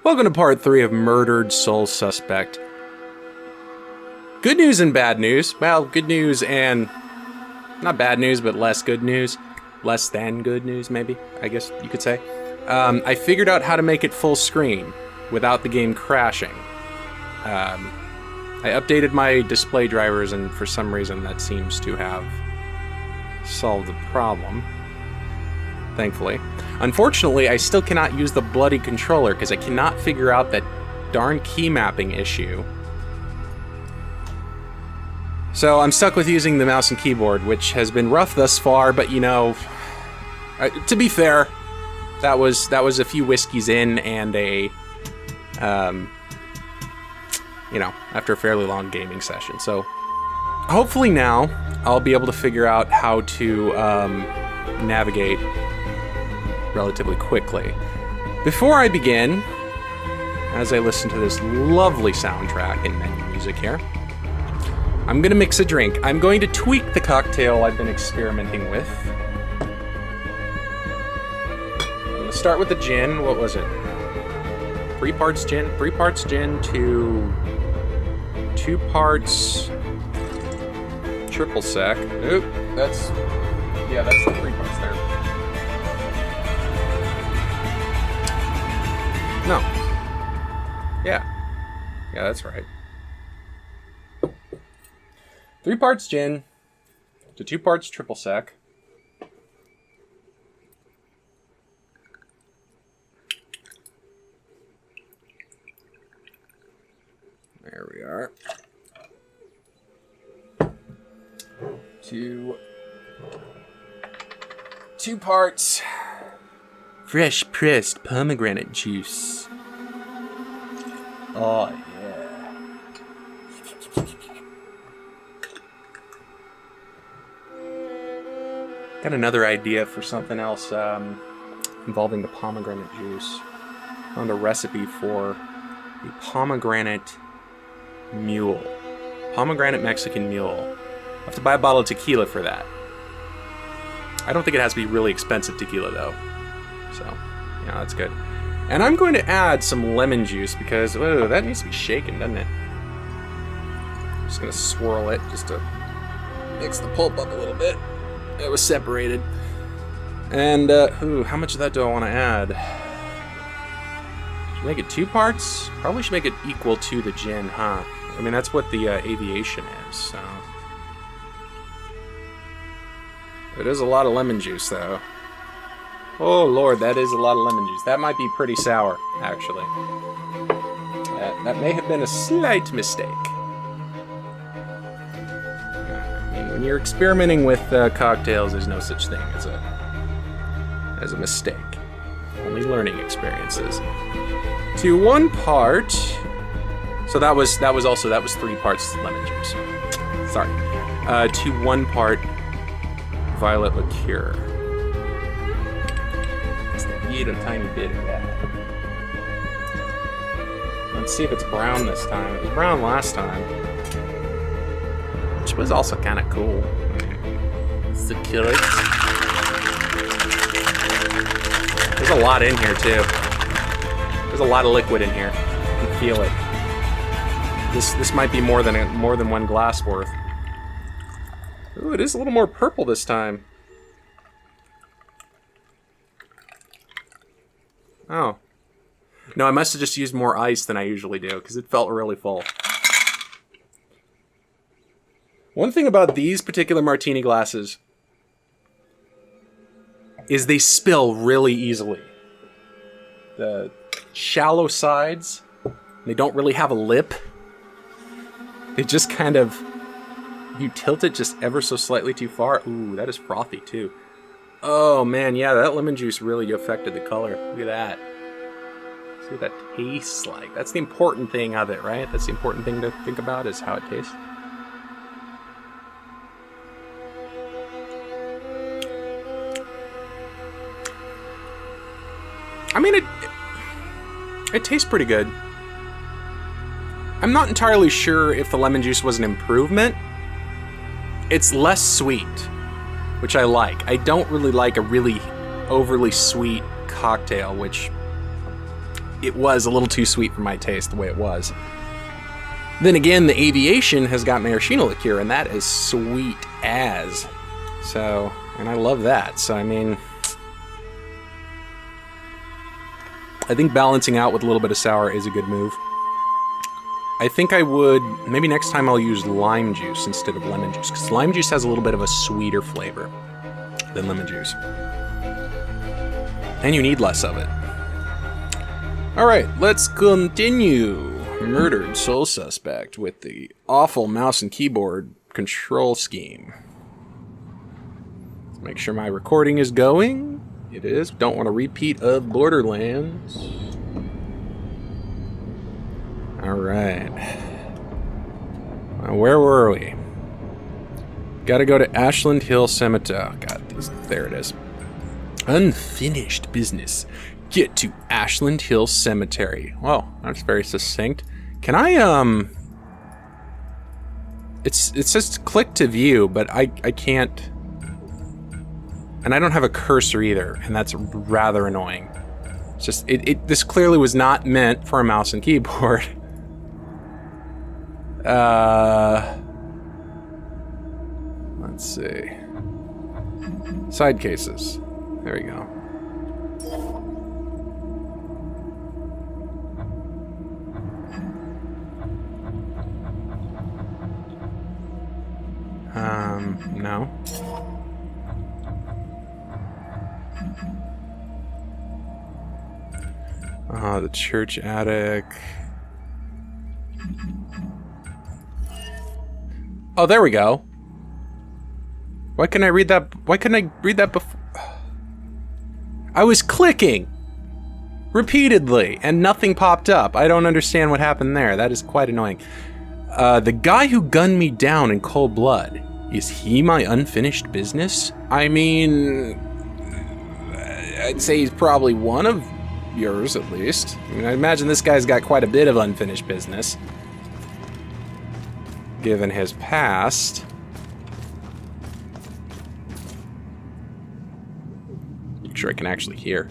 Welcome to part 3 of Murdered Soul Suspect. Good news and bad news. Well, good news and... not bad news, but less good news. Less than good news, maybe, I guess you could say. I figured out how to make it full screen without the game crashing. I updated my display drivers, and for some reason that seems to have solved the problem. Thankfully. Unfortunately, I still cannot use the bloody controller because I cannot figure out that darn key mapping issue. So I'm stuck with using the mouse and keyboard, which has been rough thus far, but you know, to be fair, that was a few whiskeys in and a, you know, after a fairly long gaming session. So hopefully now I'll be able to figure out how to navigate relatively quickly. Before I begin, as I listen to this lovely soundtrack and menu music here, I'm gonna mix a drink. I'm going to tweak the cocktail I've been experimenting with. I'm gonna start with the gin. What was it? 3 parts gin, 2 parts triple sec. Oop, that's the 3 parts there. No. Yeah, that's right. 3 parts gin to 2 parts triple sec. There we are. 2 parts fresh pressed pomegranate juice. Oh yeah. Got another idea for something else involving the pomegranate juice. Found a recipe for the pomegranate mule. Pomegranate Mexican mule. I'll have to buy a bottle of tequila for that. I don't think it has to be really expensive tequila though. So, yeah, that's good. And I'm going to add some lemon juice because, whoa, that needs to be shaken, doesn't it? I'm just going to swirl it just to mix the pulp up a little bit. It was separated. And, how much of that do I want to add? Should I make it 2 parts? Probably should make it equal to the gin, huh? I mean, that's what the aviation is, so... It is a lot of lemon juice, though. Oh, Lord, that is a lot of lemon juice. That might be pretty sour, actually. That may have been a slight mistake. I mean, when you're experimenting with cocktails, there's no such thing as a mistake. Only learning experiences. To 1 part... So that was 3 parts lemon juice. Sorry. To 1 part violet liqueur. Eat a tiny bit of that. Let's see if it's brown this time. It was brown last time, which was also kind of cool. It's the killer. There's a lot in here too. There's a lot of liquid in here. You can feel it. This might be more than 1 glass worth. Ooh, it is a little more purple this time. Oh. No, I must have just used more ice than I usually do, because it felt really full. One thing about these particular martini glasses is they spill really easily. The shallow sides, they don't really have a lip. They just kind of... You tilt it just ever so slightly too far. Ooh, that is frothy, too. Oh, man, yeah, that lemon juice really affected the color. Look at that. See what that tastes like. That's the important thing of it, right? That's the important thing to think about, is how it tastes. I mean, it tastes pretty good. I'm not entirely sure if the lemon juice was an improvement. It's less sweet, which I like. I don't really like a really overly sweet cocktail, which it was a little too sweet for my taste the way it was. Then again, the Aviation has got maraschino liqueur, and that is sweet as. So, and I love that. So, I mean, I think balancing out with a little bit of sour is a good move. I think I would, maybe next time I'll use lime juice instead of lemon juice, because lime juice has a little bit of a sweeter flavor than lemon juice. And you need less of it. Alright, let's continue. Murdered sole suspect with the awful mouse and keyboard control scheme. Let's make sure my recording is going. It is. Don't want a repeat of Borderlands. Alright. Where were we? Gotta go to Ashland Hill Cemetery. Oh, God, there it is. Unfinished business. Get to Ashland Hill Cemetery. Well, that's very succinct. Can I, it says click to view, but I can't. And I don't have a cursor either, and that's rather annoying. It's just, this clearly was not meant for a mouse and keyboard. Let's see. Side cases. There we go. No. The church attic. Oh, there we go. Why couldn't I read that? Why couldn't I read that before? I was clicking repeatedly and nothing popped up. I don't understand what happened there. That is quite annoying. The guy who gunned me down in cold blood, is he my unfinished business? I mean, I'd say he's probably one of yours at least. I mean, I imagine this guy's got quite a bit of unfinished business, given his past. Make sure I can actually hear.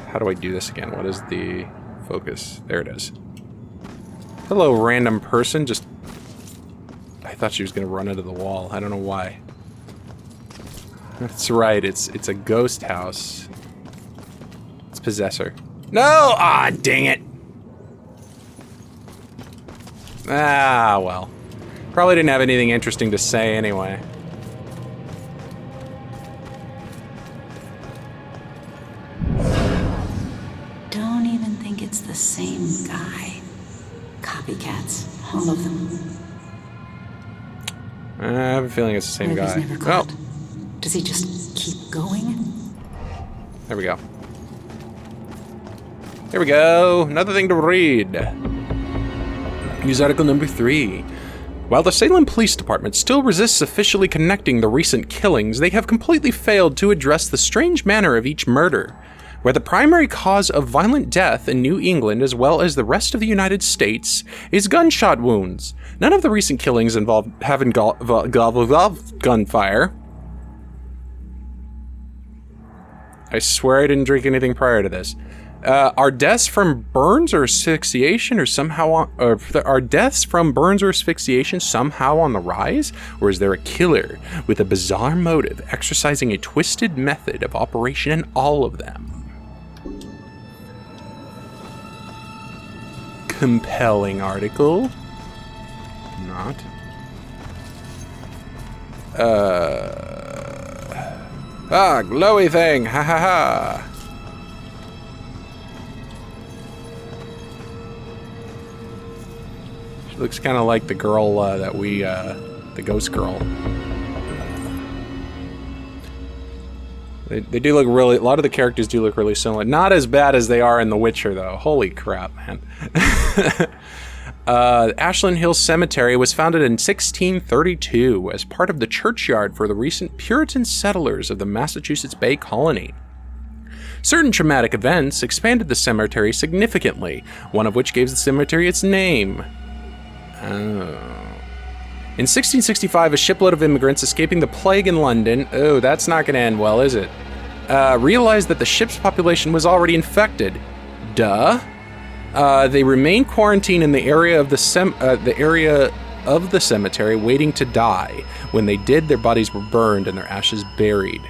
How do I do this again? What is the focus? There it is. Hello, random person. Just... I thought she was going to run into the wall. I don't know why. That's right. It's a ghost house. It's Possessor. No! Ah, dang it! Ah, well. Probably didn't have anything interesting to say anyway. Don't even think it's the same guy. Copycats, all of them. I have a feeling it's the same guy. Never caught. Does he just keep going? There we go. Here we go. Another thing to read. News article number 3. While the Salem Police Department still resists officially connecting the recent killings, they have completely failed to address the strange manner of each murder, where the primary cause of violent death in New England, as well as the rest of the United States, is gunshot wounds. None of the recent killings have involved gunfire. I swear I didn't drink anything prior to this. Are deaths from burns or asphyxiation are deaths from burns or asphyxiation somehow on the rise? Or is there a killer with a bizarre motive exercising a twisted method of operation in all of them? Compelling article. Not. Glowy thing. Ha ha ha. She looks kind of like the girl that we, the ghost girl. They do look really, a lot of the characters do look really similar. Not as bad as they are in The Witcher, though. Holy crap, man. Ashland Hill Cemetery was founded in 1632 as part of the churchyard for the recent Puritan settlers of the Massachusetts Bay Colony. Certain traumatic events expanded the cemetery significantly, one of which gave the cemetery its name. In 1665, a shipload of immigrants escaping the plague in London... Oh, that's not going to end well, is it? realized that the ship's population was already infected. Duh. They remained quarantined in the area of the cemetery, waiting to die. When they did, their bodies were burned and their ashes buried.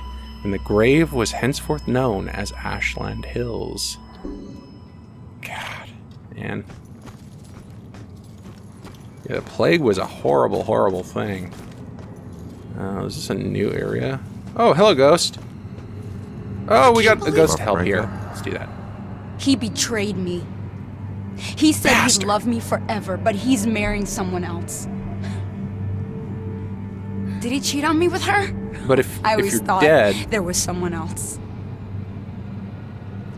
And the grave was henceforth known as Ashland Hills. God, man. Yeah, the plague was a horrible, horrible thing. Is this a new area? Oh, hello, ghost. Oh, we got a ghost help here. Let's do that. He betrayed me. He said he'd love me forever, but he's marrying someone else. Did he cheat on me with her? But if always you're thought dead, there was someone else.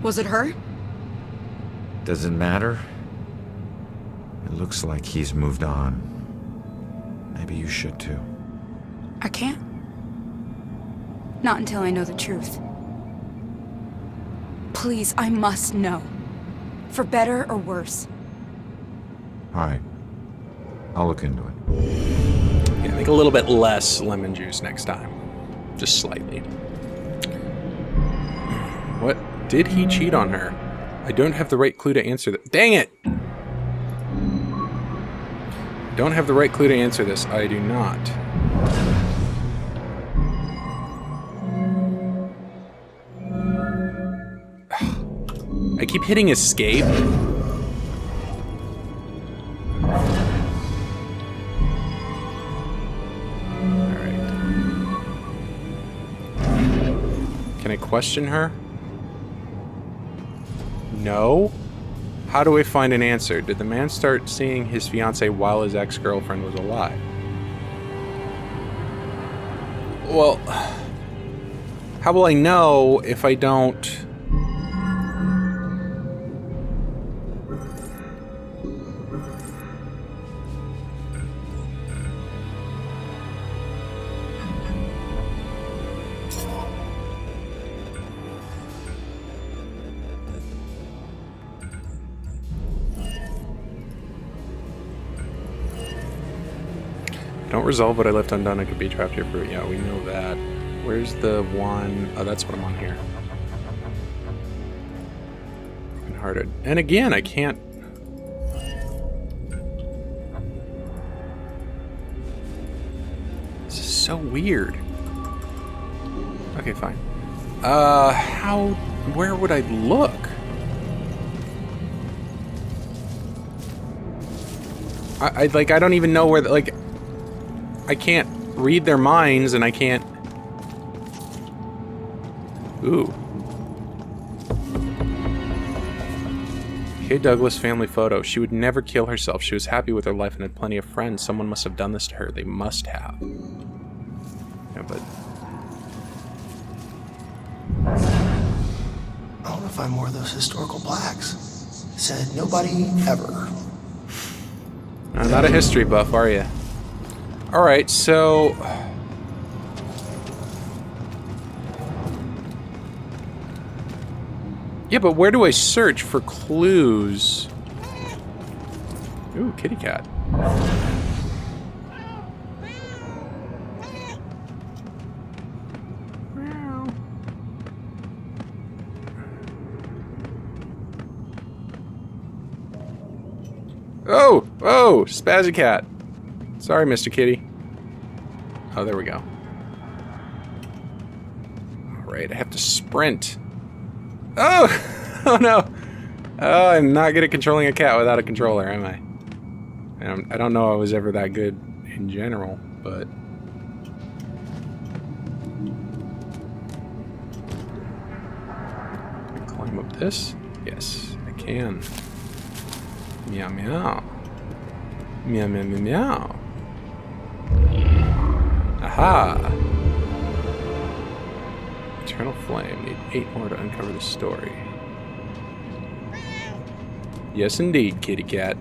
Was it her? Does it matter? It looks like he's moved on. Maybe you should too. I can't. Not until I know the truth. Please, I must know. For better or worse. Alright. I'll look into it. yeah, make a little bit less lemon juice next time. Just slightly. What? Did he cheat on her? I don't have the right clue to answer that. Dang it! Don't have the right clue to answer this. I do not. I keep hitting escape. Alright. Can I question her? No? How do I find an answer? Did the man start seeing his fiancée while his ex-girlfriend was alive? Well, how will I know if I don't... Don't resolve what I left undone. I could be trapped here for... Yeah, we know that. Where's the one... Oh, that's what I'm on here. Broken-hearted. And again, I can't... This is so weird. Okay, fine. How... Where would I look? I don't even know where... Like... I can't read their minds, and I can't... Ooh. Kay Douglas family photo. She would never kill herself. She was happy with her life and had plenty of friends. Someone must have done this to her. They must have. Yeah, but... I want to find more of those historical plaques. It said nobody ever. Not a history buff, are you? Alright, so... Yeah, but where do I search for clues? Ooh, kitty cat. Oh! Oh! Spazzy cat. Sorry, Mr. Kitty. Oh, there we go. Alright, I have to sprint. Oh! Oh no! Oh, I'm not good at controlling a cat without a controller, am I? I don't know I was ever that good in general, but... Can I climb up this? Yes, I can. Meow meow. Meow meow meow meow. Aha! Eternal Flame. Need 8 more to uncover the story. Yes, indeed, kitty cat.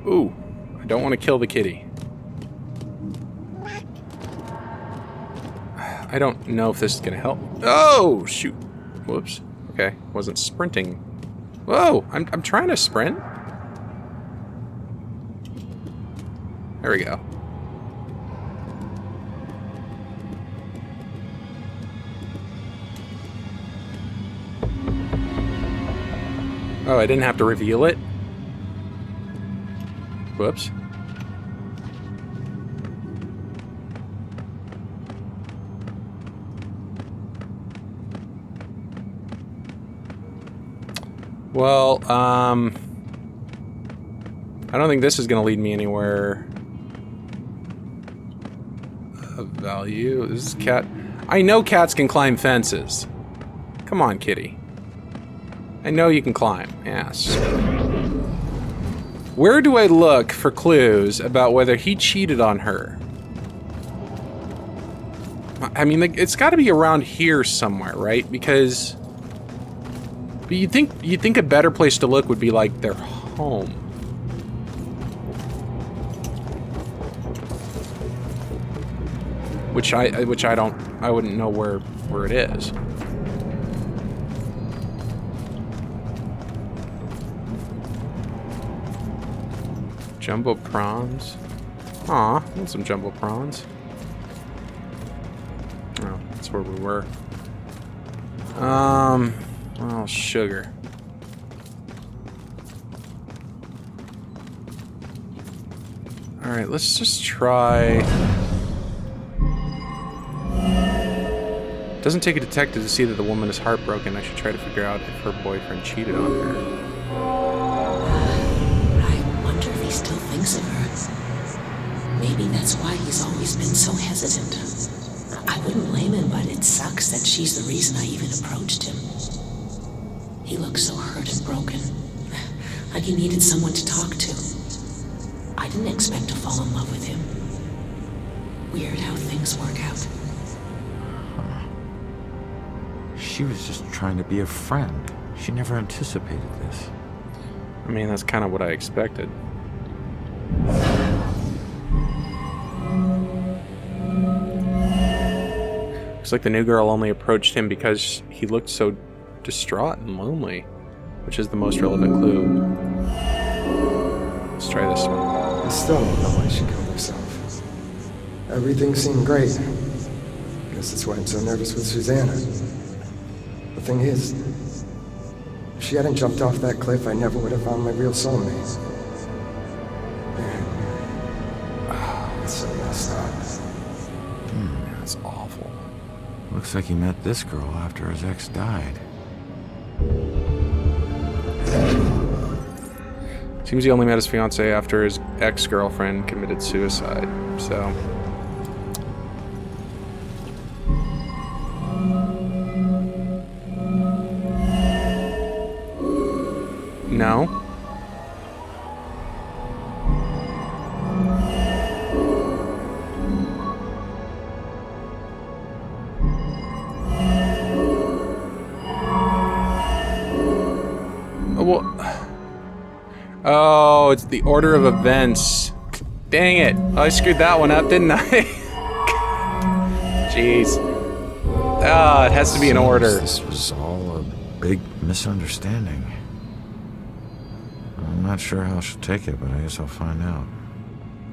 Ooh, I don't want to kill the kitty. I don't know if this is gonna help. Oh, shoot. Whoops. Okay, wasn't sprinting. Whoa, I'm trying to sprint. There we go. Oh, I didn't have to reveal it? Whoops. Well, I don't think this is going to lead me anywhere of value. This is cat. I know cats can climb fences. Come on, kitty. I know you can climb. Yes. Where do I look for clues about whether he cheated on her? I mean, like, it's got to be around here somewhere, right? Because... But you'd think a better place to look would be like their home. Which I wouldn't know where it is. Jumbo prawns. Aw, I want some jumbo prawns. Oh, that's where we were. Oh, sugar. Alright, let's just try... Doesn't take a detective to see that the woman is heartbroken. I should try to figure out if her boyfriend cheated on her. I wonder if he still thinks of her. Maybe that's why he's always been so hesitant. I wouldn't blame him, but it sucks that she's the reason I even approached him. He looked so hurt and broken, like he needed someone to talk to. I didn't expect to fall in love with him. Weird how things work out. She was just trying to be a friend. She never anticipated this. I mean, that's kind of what I expected. Looks like the new girl only approached him because he looked so distraught and lonely, which is the most relevant clue. Let's try this one. I still don't know why she killed herself. Everything seemed great. Guess that's why I'm so nervous with Susanna. The thing is, if she hadn't jumped off that cliff, I never would have found my real soulmate. It's so messed up. That's awful. Looks like he met this girl after his ex died. Seems he only met his fiancée after his ex-girlfriend committed suicide, so... No? Oh, it's the order of events. Dang it. I screwed that one up, didn't I? Jeez. Ah, it has to be in order. This was all a big misunderstanding. I'm not sure how she'll take it, but I guess I'll find out.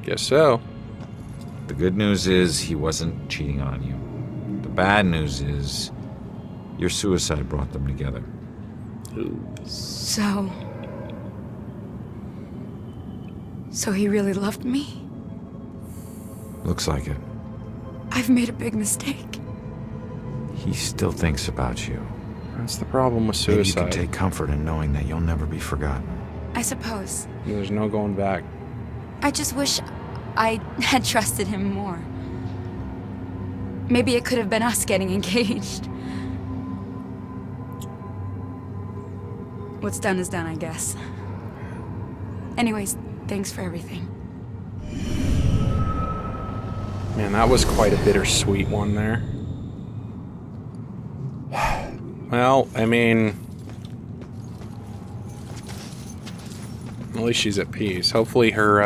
Guess so. The good news is he wasn't cheating on you. The bad news is your suicide brought them together. So he really loved me? Looks like it. I've made a big mistake. He still thinks about you. That's the problem with Maybe you suicide. can take comfort in knowing that you'll never be forgotten. I suppose. There's no going back. I just wish I had trusted him more. Maybe it could have been us getting engaged. What's done is done, I guess. Anyways, thanks for everything. Man, that was quite a bittersweet one there. Well, I mean... At least she's at peace. Hopefully her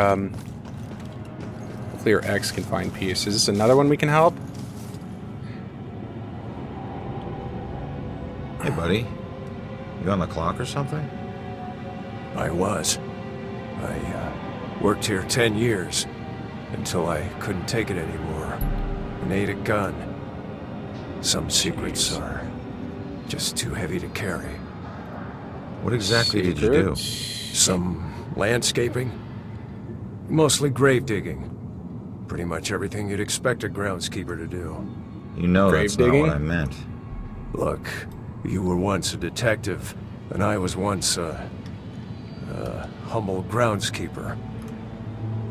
ex can find peace. Is this another one we can help? Hey, buddy. You on the clock or something? I was. I worked here 10 years until I couldn't take it anymore and ate a gun. Some secrets are just too heavy to carry. What exactly did you do? Some landscaping. Mostly grave digging. Pretty much everything you'd expect a groundskeeper to do. You know Grave that's not digging? what I meant. Look, you were once a detective, and I was once a humble groundskeeper.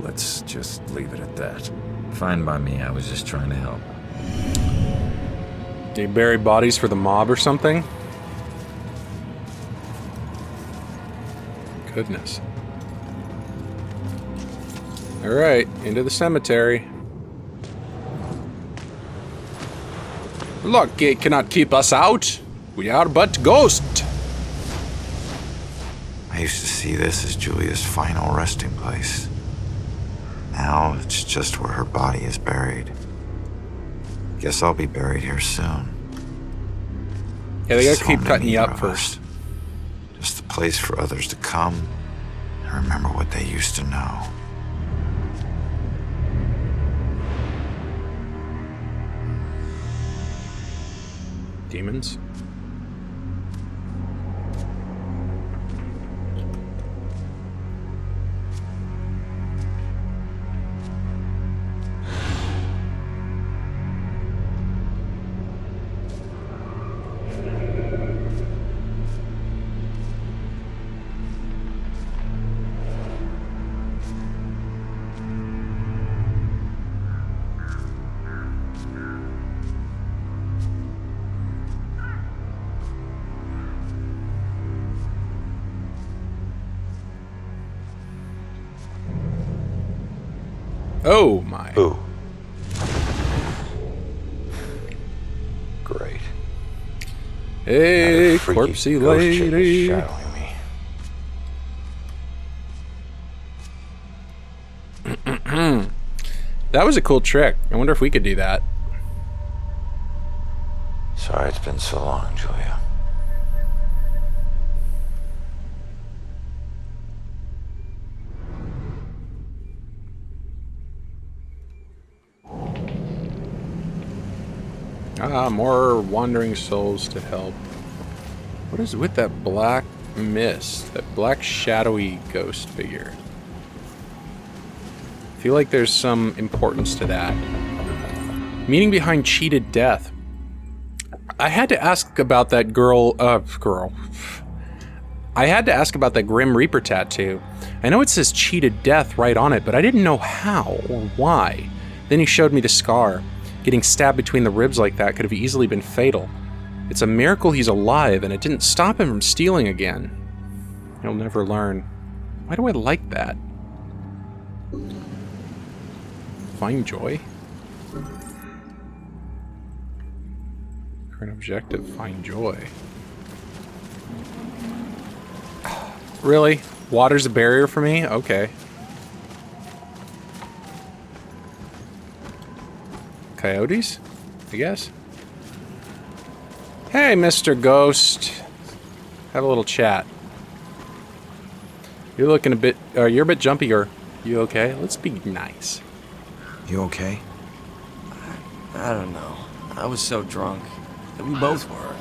Let's just leave it at that. Fine by me, I was just trying to help. Did you bury bodies for the mob or something? Goodness. Alright, into the cemetery. Look, it cannot keep us out. We are but ghosts. I used to see this as Julia's final resting place. Now it's just where her body is buried. Guess I'll be buried here soon. Yeah, they gotta So keep cutting many you up of first. us. Just a place for others to come and remember what they used to know. Demons? Oh my. Ooh. Great. Hey, That freaky corpsey ghost chick is lady. shadowing me. That was a cool trick. I wonder if we could do that. Sorry it's been so long, Julia. Ah, more wandering souls to help. What is with that black mist? That black shadowy ghost figure? I feel like there's some importance to that. Meaning behind cheated death. I had to ask about that I had to ask about that Grim Reaper tattoo. I know it says cheated death right on it, but I didn't know how or why. Then he showed me the scar. Getting stabbed between the ribs like that could have easily been fatal. It's a miracle he's alive, and it didn't stop him from stealing again. He'll never learn. Why do I like that? Find joy? Current objective, find joy. Really? Water's a barrier for me? Okay. Coyotes? I guess. Hey, Mr. Ghost. Have a little chat. You're looking a bit... you're a bit jumpy, or... You okay? Let's be nice. You okay? I don't know. I was so drunk. We both were.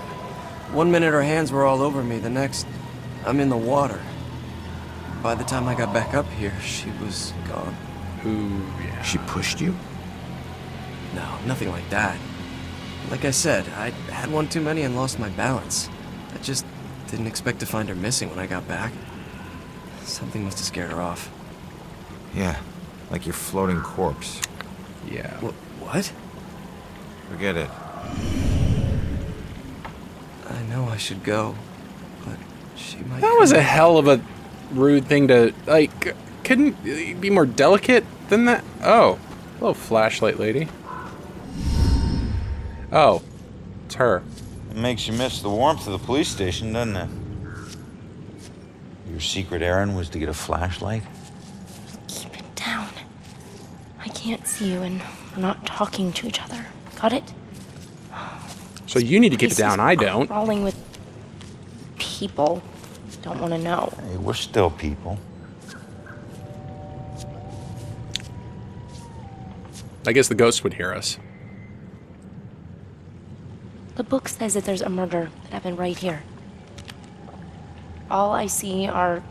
One minute her hands were all over me, the next, I'm in the water. By the time I got back up here, she was gone. Ooh, yeah. She pushed you? No, nothing like that. Like I said, I had one too many and lost my balance. I just didn't expect to find her missing when I got back. Something must have scared her off. Yeah, like your floating corpse. Yeah. What? Forget it. I know I should go, but she might... That was a hell of a rude thing to... Like, couldn't you be more delicate than that? Oh. Hello, flashlight lady. Oh. It's her. It makes you miss the warmth of the police station, doesn't it? Your secret errand was to get a flashlight? Keep it down. I can't see you and we're not talking to each other. Got it? So you need to keep it Place is down, I don't. Crawling with people. Don't want to know. Hey, we're still people. I guess the ghost would hear us. The book says that there's a murder that happened right here. All I see are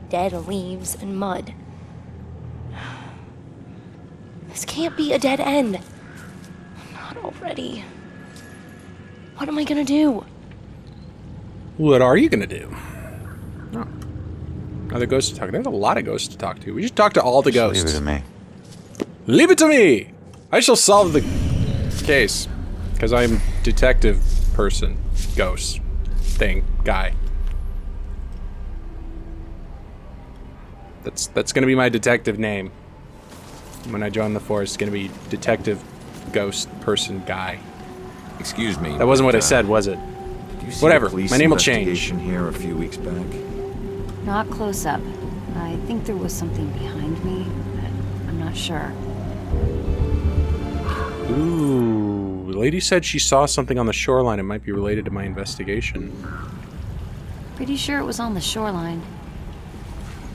dead leaves and mud. This can't be a dead end. Not already. What am I gonna do? What are you gonna do? Oh. Another ghost to talk to. There's a lot of ghosts to talk to. We should talk to all the ghosts. Leave it to me. Leave it to me! I shall solve the case. Because I'm detective person. Ghost. Thing. Guy. That's gonna be my detective name. When I join the force, it's gonna be detective ghost person guy. Excuse me. That wasn't what I said, was it? Did you see Whatever. the police My name will change. investigation here a few weeks back? Not close up. I think there was something behind me, but I'm not sure. Ooh, the lady said she saw something on the shoreline. It might be related to my investigation. Pretty sure it was on the shoreline.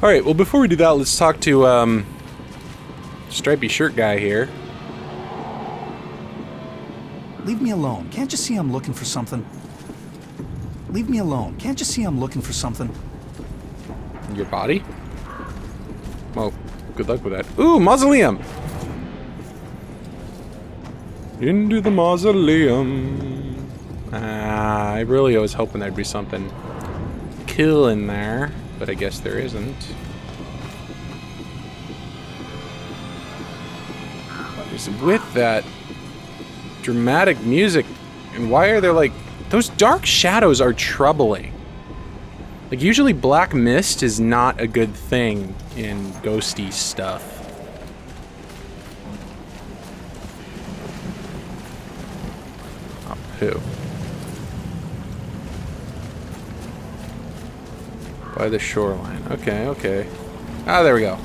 Alright, well before we do that, let's talk to, stripy shirt guy here. Leave me alone. Can't you see I'm looking for something? Leave me alone. Can't you see I'm looking for something? Your body? Well, good luck with that. Ooh, mausoleum! Into the mausoleum. I really was hoping there'd be something cool in there, but I guess there isn't. What is with that dramatic music? And why are there like... Those dark shadows are troubling. Like, usually black mist is not a good thing in ghosty stuff. Oh, who? By the shoreline. Okay, okay. Ah, there we go.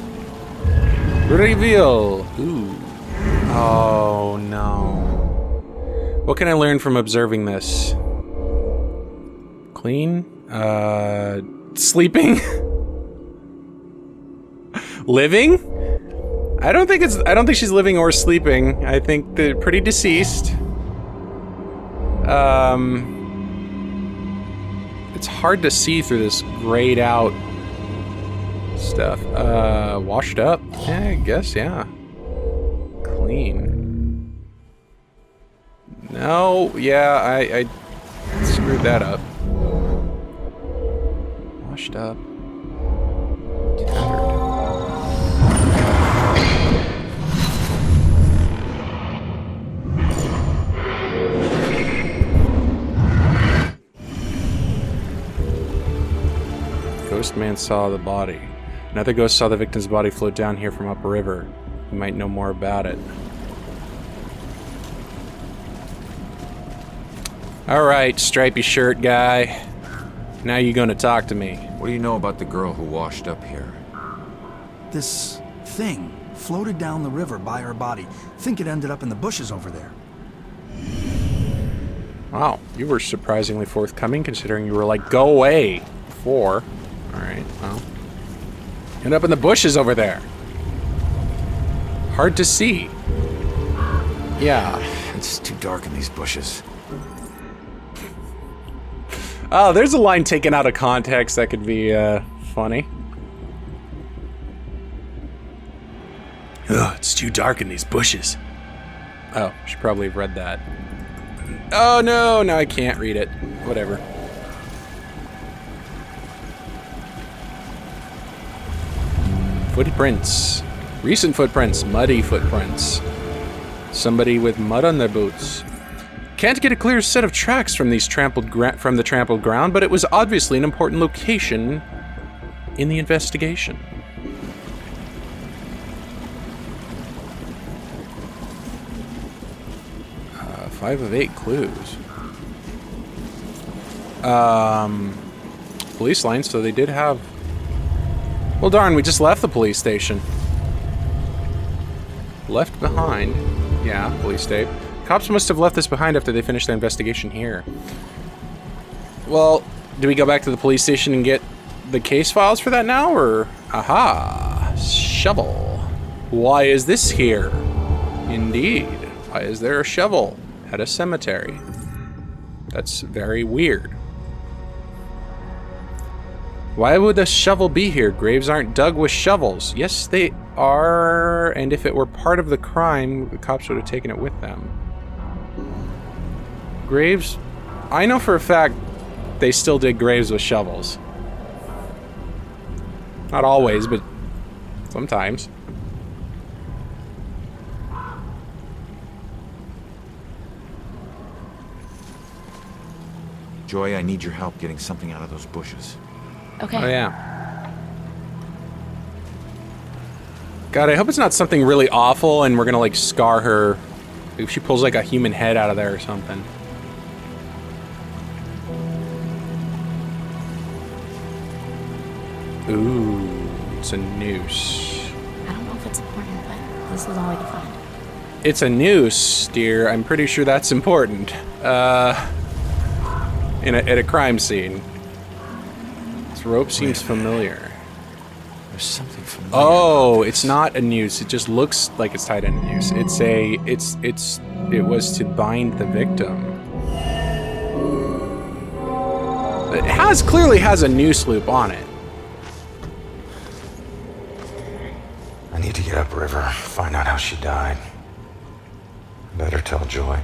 Reveal! Ooh. Oh, no. What can I learn from observing this? Clean? Sleeping? Living? I don't think she's living or sleeping. I think they're pretty deceased. It's hard to see through this grayed out stuff. Washed up? Yeah, I guess, yeah. Clean. No, yeah, I screwed that up. Washed up. Tattered. Ghost man saw the body. Another ghost saw the victim's body float down here from upriver. You might know more about it. Alright, stripy shirt guy. Now you're gonna talk to me. What do you know about the girl who washed up here? This thing floated down the river by her body. Think it ended up in the bushes over there. Wow, you were surprisingly forthcoming considering you were like, go away, before. Alright, well. End up in the bushes over there. Hard to see. Yeah. It's too dark in these bushes. Oh, there's a line taken out of context that could be, funny. Ugh, it's too dark in these bushes. Oh, should probably have read that. Oh, no, I can't read it. Whatever. Footprints. Recent footprints. Muddy footprints. Somebody with mud on their boots. Can't get a clear set of tracks from these trampled ground, but it was obviously an important location in the investigation. Uh, 5 of 8 clues. Police line, so they did have... Well, darn, we just left the police station. Left behind. Yeah, police tape. Cops must have left this behind after they finished their investigation here. Well, do we go back to the police station and get the case files for that now, or... Aha! Shovel. Why is this here? Indeed. Why is there a shovel at a cemetery? That's very weird. Why would a shovel be here? Graves aren't dug with shovels. Yes, they are. And if it were part of the crime, the cops would have taken it with them. Graves... I know for a fact they still dig graves with shovels. Not always, but sometimes. Joy, I need your help getting something out of those bushes. Okay. Oh, yeah. God, I hope it's not something really awful and we're gonna, like, scar her. If she pulls, like, a human head out of there or something. Ooh, it's a noose. I don't know if it's important, but this is all I can find. It's a noose, dear. I'm pretty sure that's important. At a crime scene. This rope seems familiar. There's something familiar. Oh, it's not a noose. It just looks like it's tied in a noose. It was to bind the victim. It clearly has a noose loop on it. I need to get upriver, find out how she died. Better tell Joy.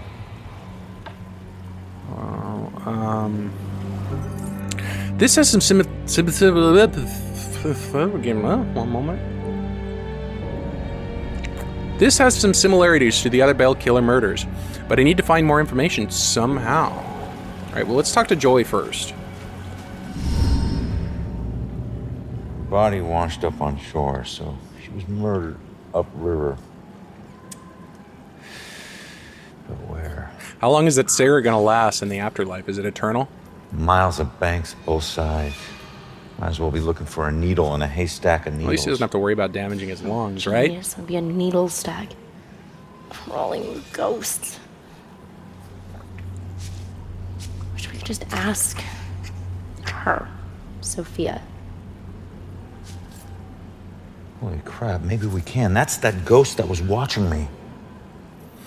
This has some one moment. This has some similarities to the other Bell Killer murders, but I need to find more information somehow. All right, well, let's talk to Joy first. Body washed up on shore, so she was murdered upriver. But where? How long is that Sarah gonna last in the afterlife? Is it eternal? Miles of banks both sides. Might as well be looking for a needle in a haystack of needles. At least he doesn't have to worry about damaging his lungs, right? Yes, it'll be a needle stack. Crawling with ghosts. Wish we could just ask her, Sophia. Holy crap, maybe we can. That's that ghost that was watching me.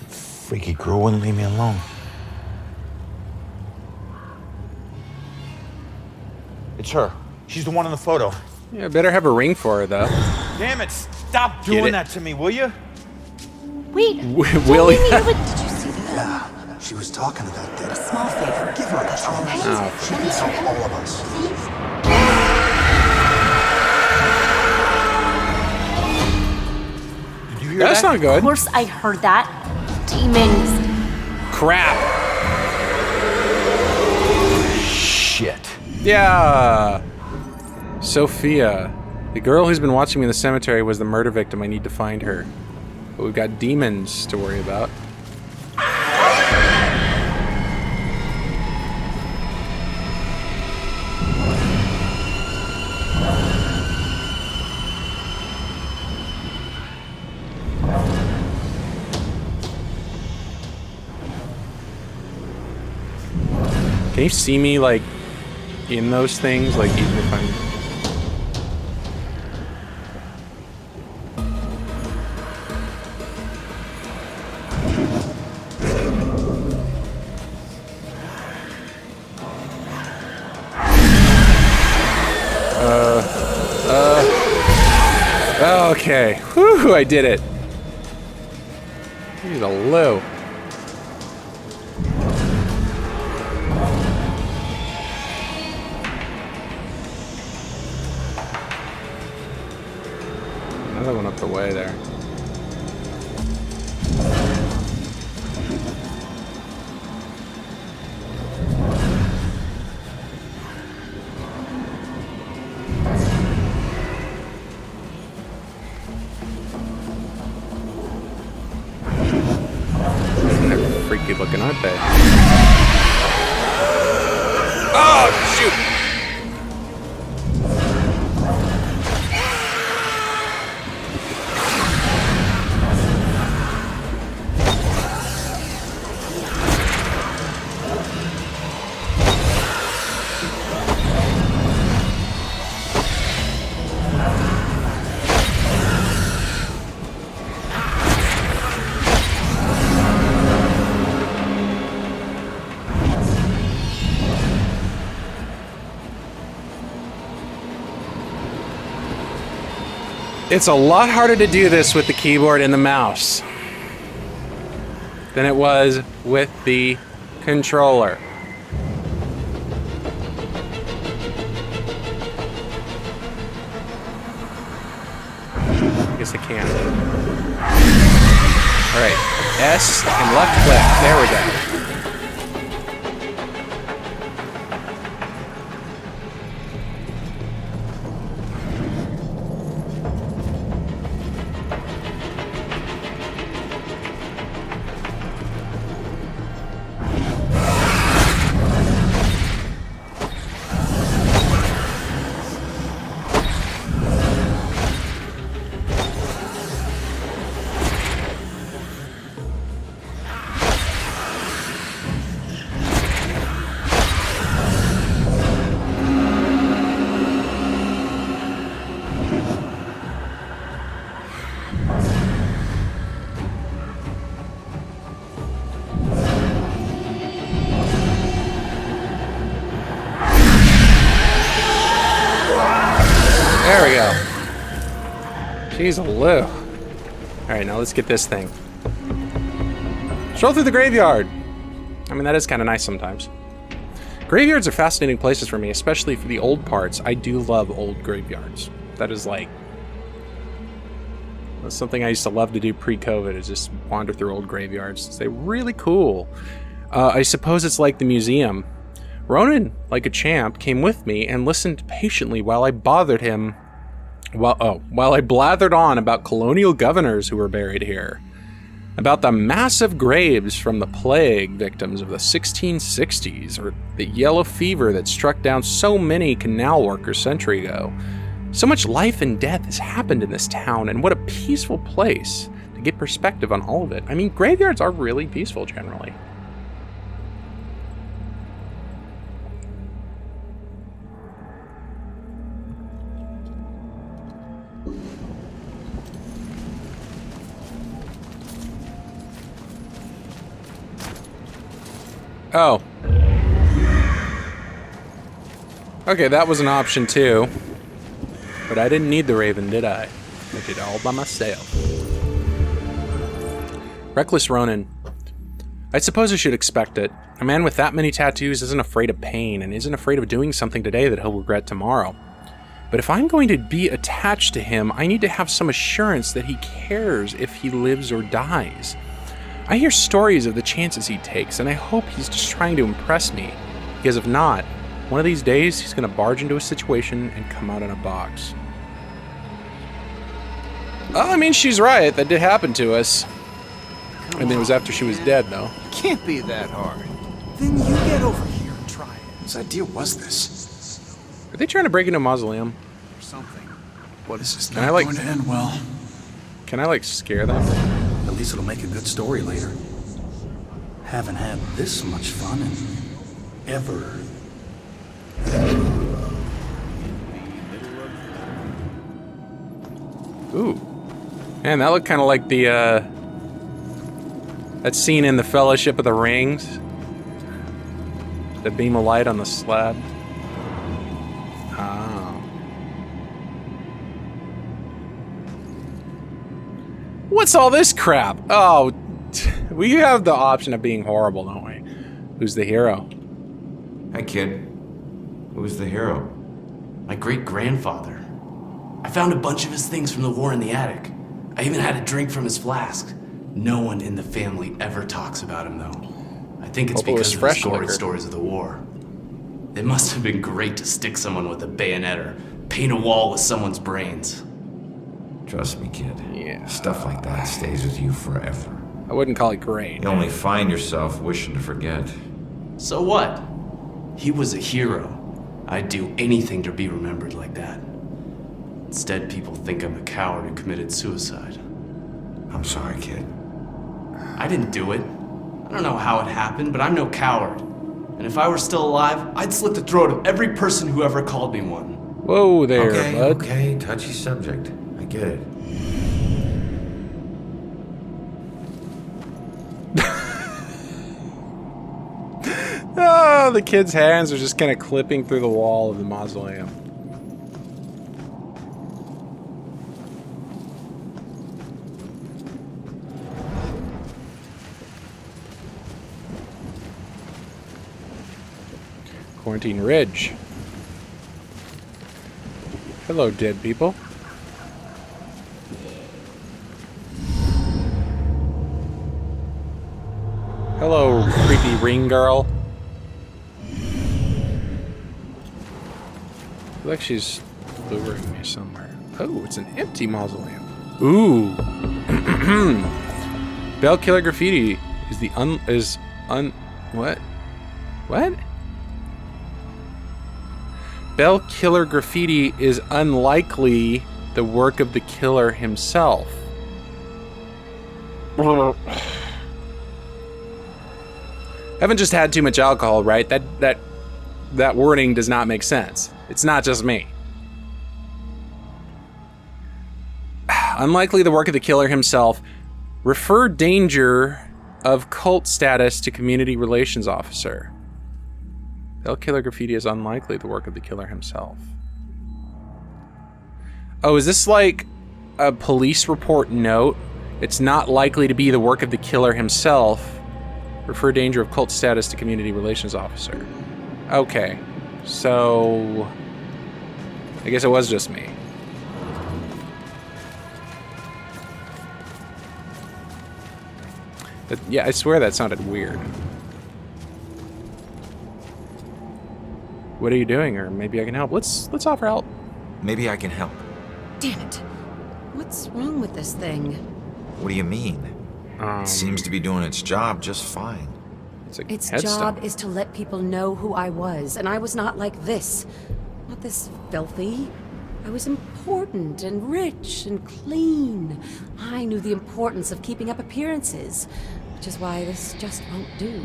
Freaky girl wouldn't leave me alone. It's her. She's the one in the photo. Yeah, better have a ring for her, though. Damn it, stop doing that to me, will you? Wait, Will you? Did you see that? Yeah, she was talking to that dead. A small favor. Give her a chance. Oh. She needs help all of us. Did you hear That's that? not good. of course I heard that. Demons. Crap. Shit. Yeah. Sophia. The girl who's been watching me in the cemetery was the murder victim. I need to find her. But we've got demons to worry about. Can you see me, like, in those things? Like, even if I'm... Okay. Whew, I did it. He's a low. Another one up the way there. They're freaky looking, aren't they? Oh, shoot! It's a lot harder to do this with the keyboard and the mouse than it was with the controller. I guess I can. Alright, S and left click. There we go. There we go. Jeez, Lou. Alright, now let's get this thing. Stroll through the graveyard. I mean, that is kind of nice sometimes. Graveyards are fascinating places for me, especially for the old parts. I do love old graveyards. That is like... That's something I used to love to do pre-COVID, is just wander through old graveyards. They're really cool. I suppose it's like the museum. Ronan, like a champ, came with me and listened patiently while I bothered him. While I blathered on about colonial governors who were buried here, about the massive graves from the plague victims of the 1660s, or the yellow fever that struck down so many canal workers a century ago. So much life and death has happened in this town, and what a peaceful place to get perspective on all of it. I mean, graveyards are really peaceful generally. Oh. Okay, that was an option too. But I didn't need the Raven, did I? I did it all by myself. Reckless Ronan. I suppose I should expect it. A man with that many tattoos isn't afraid of pain and isn't afraid of doing something today that he'll regret tomorrow. But if I'm going to be attached to him, I need to have some assurance that he cares if he lives or dies. I hear stories of the chances he takes, and I hope he's just trying to impress me, because if not, one of these days he's going to barge into a situation and come out in a box. Well, I mean, she's right. That did happen to us. I mean, it was after she was dead, though. Can't be that hard. Then you get over here and try it. Whose idea was this? Are they trying to break into a mausoleum? Or something. What is this? Can I, like, going to end well? Can I, like, scare them? At least it'll make a good story later. Haven't had this much fun in ever. Ooh. Man, that looked kind of like the, that scene in the Fellowship of the Rings. The beam of light on the slab. Oh. What's all this crap? Oh, we have the option of being horrible, don't we? Who's the hero? Hey, kid. Who's the hero? My great-grandfather. I found a bunch of his things from the war in the attic. I even had a drink from his flask. No one in the family ever talks about him, though. I think it's because of the sordid stories of the war. It must have been great to stick someone with a bayonet or paint a wall with someone's brains. Trust me, kid. Yeah. Stuff like that stays with you forever. I wouldn't call it great. You only find yourself wishing to forget. So what? He was a hero. I'd do anything to be remembered like that. Instead, people think I'm a coward who committed suicide. I'm sorry, kid. I didn't do it. I don't know how it happened, but I'm no coward. And if I were still alive, I'd slit the throat of every person who ever called me one. Whoa there, bud. Okay, touchy subject. I get it. Oh, the kid's hands are just kind of clipping through the wall of the mausoleum. Quarantine Ridge. Hello, dead people. Hello, creepy ring girl. I feel like she's luring me somewhere. Oh, it's an empty mausoleum. Ooh. Bell Killer Graffiti is what? What? Bell Killer Graffiti is unlikely the work of the killer himself. Haven't just had too much alcohol, right? That wording does not make sense. It's not just me. Unlikely the work of the killer himself. Refer danger of cult status to community relations officer. Bell Killer Graffiti is unlikely the work of the killer himself. Oh, is this like a police report note? It's not likely to be the work of the killer himself. Refer danger of cult status to community relations officer. Okay, so I guess it was just me. Yeah, I swear that sounded weird. What are you doing? Or maybe I can help. Let's offer help. Maybe I can help. Damn it. What's wrong with this thing? What do you mean? It seems to be doing its job just fine. Its job is to let people know who I was, and I was not like this. Not this filthy. I was important and rich and clean. I knew the importance of keeping up appearances, which is why this just won't do.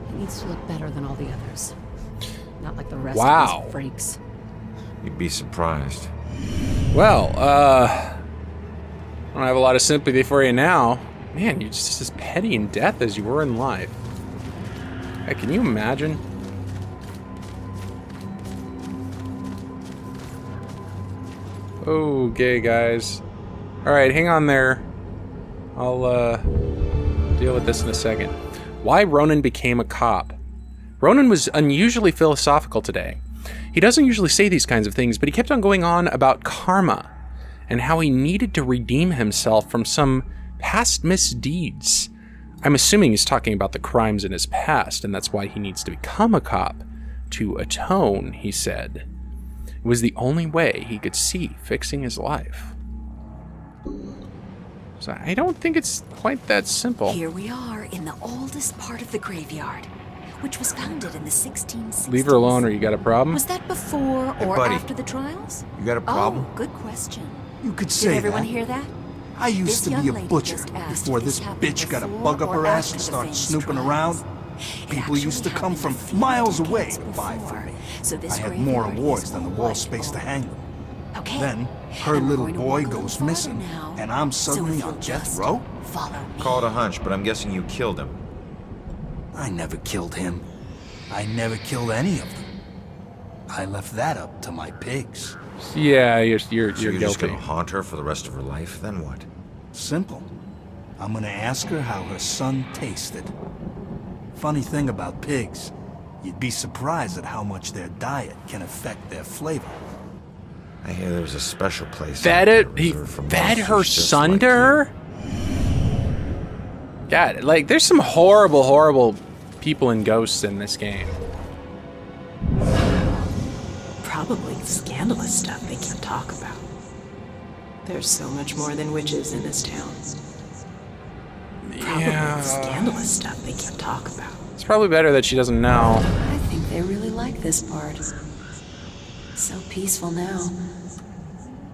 It needs to look better than all the others. Not like the rest of these freaks. You'd be surprised. Well, I don't have a lot of sympathy for you now. Man, you're just as petty in death as you were in life. Hey, can you imagine? Okay, guys. Alright, hang on there. I'll, deal with this in a second. Why Ronan became a cop. Ronan was unusually philosophical today. He doesn't usually say these kinds of things, but he kept on going on about karma and how he needed to redeem himself from some past misdeeds. I'm assuming he's talking about the crimes in his past, and that's why he needs to become a cop. To atone, he said. It was the only way he could see fixing his life. So I don't think it's quite that simple. Here we are in the oldest part of the graveyard, which was founded in the 1660s. Leave her alone or you got a problem? Was that before Hey, or buddy. after the trials? You got a problem? Oh, good question. You could Did say everyone that. hear that? I used This to be young a lady butcher just asked before if this this happened bitch got a before bug up or her ass after and the started famous snooping trials. around. People used to come from miles away to buy from me. So this I had more graveyard awards is than the all wall white space to hang them. Okay. Then her And we're little going to boy walk a little goes farther missing, now. and I'm So suddenly if you'll on death just row? Follow me. Call it a hunch, but I'm guessing you killed him. I never killed him. I never killed any of them. I left that up to my pigs. Yeah, you're So you're just guilty. gonna haunt her for the rest of her life, then what? Simple. I'm gonna ask her how her son tasted. Funny thing about pigs, you'd be surprised at how much their diet can affect their flavor. I hear there's a special place. Fed out it? there He reserved for fed monsters her just son like to you. her? God, like, there's some horrible, horrible people and ghosts in this game. Probably scandalous stuff they can't talk about. There's so much more than witches in this town. Probably scandalous stuff they can't talk about. It's probably better that she doesn't know. I think they really like this part. So peaceful now.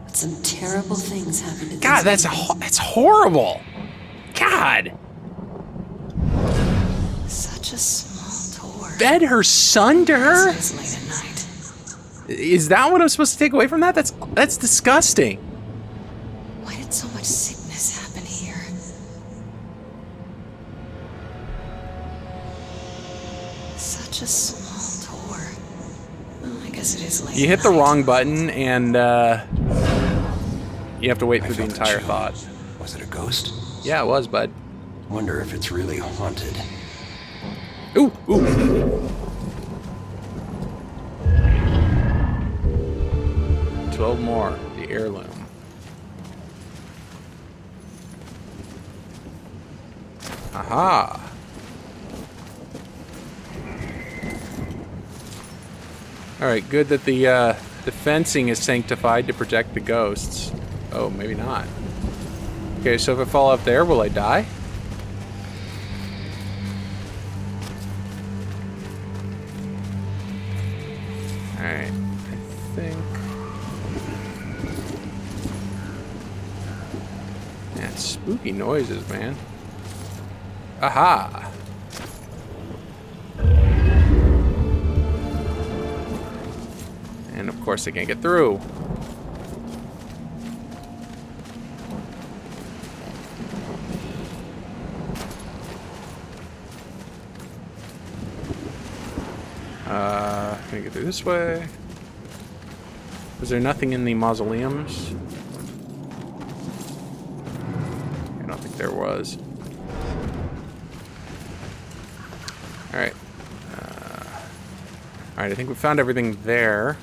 But some terrible things happen to God, these that's horrible. God. Such a small tour. Fed her son to her? This is late at night. Is that what I'm supposed to take away from that? That's disgusting. Why did so much sickness happen here? Such a small tour. Well, I guess it is late. You hit the wrong button and you have to wait through the felt a entire chill. thought. Was it a ghost? Yeah, it was, bud. Wonder if it's really haunted. Ooh, ooh. 12 more. The heirloom. Aha! Alright, good that the fencing is sanctified to protect the ghosts. Oh, maybe not. Okay, so if I fall up there, will I die? Alright, I think... Man, spooky noises, man. Aha! And of course I can't get through. Can I get through this way? Was there nothing in the mausoleums? I don't think there was. Alright. Alright, I think we found everything there.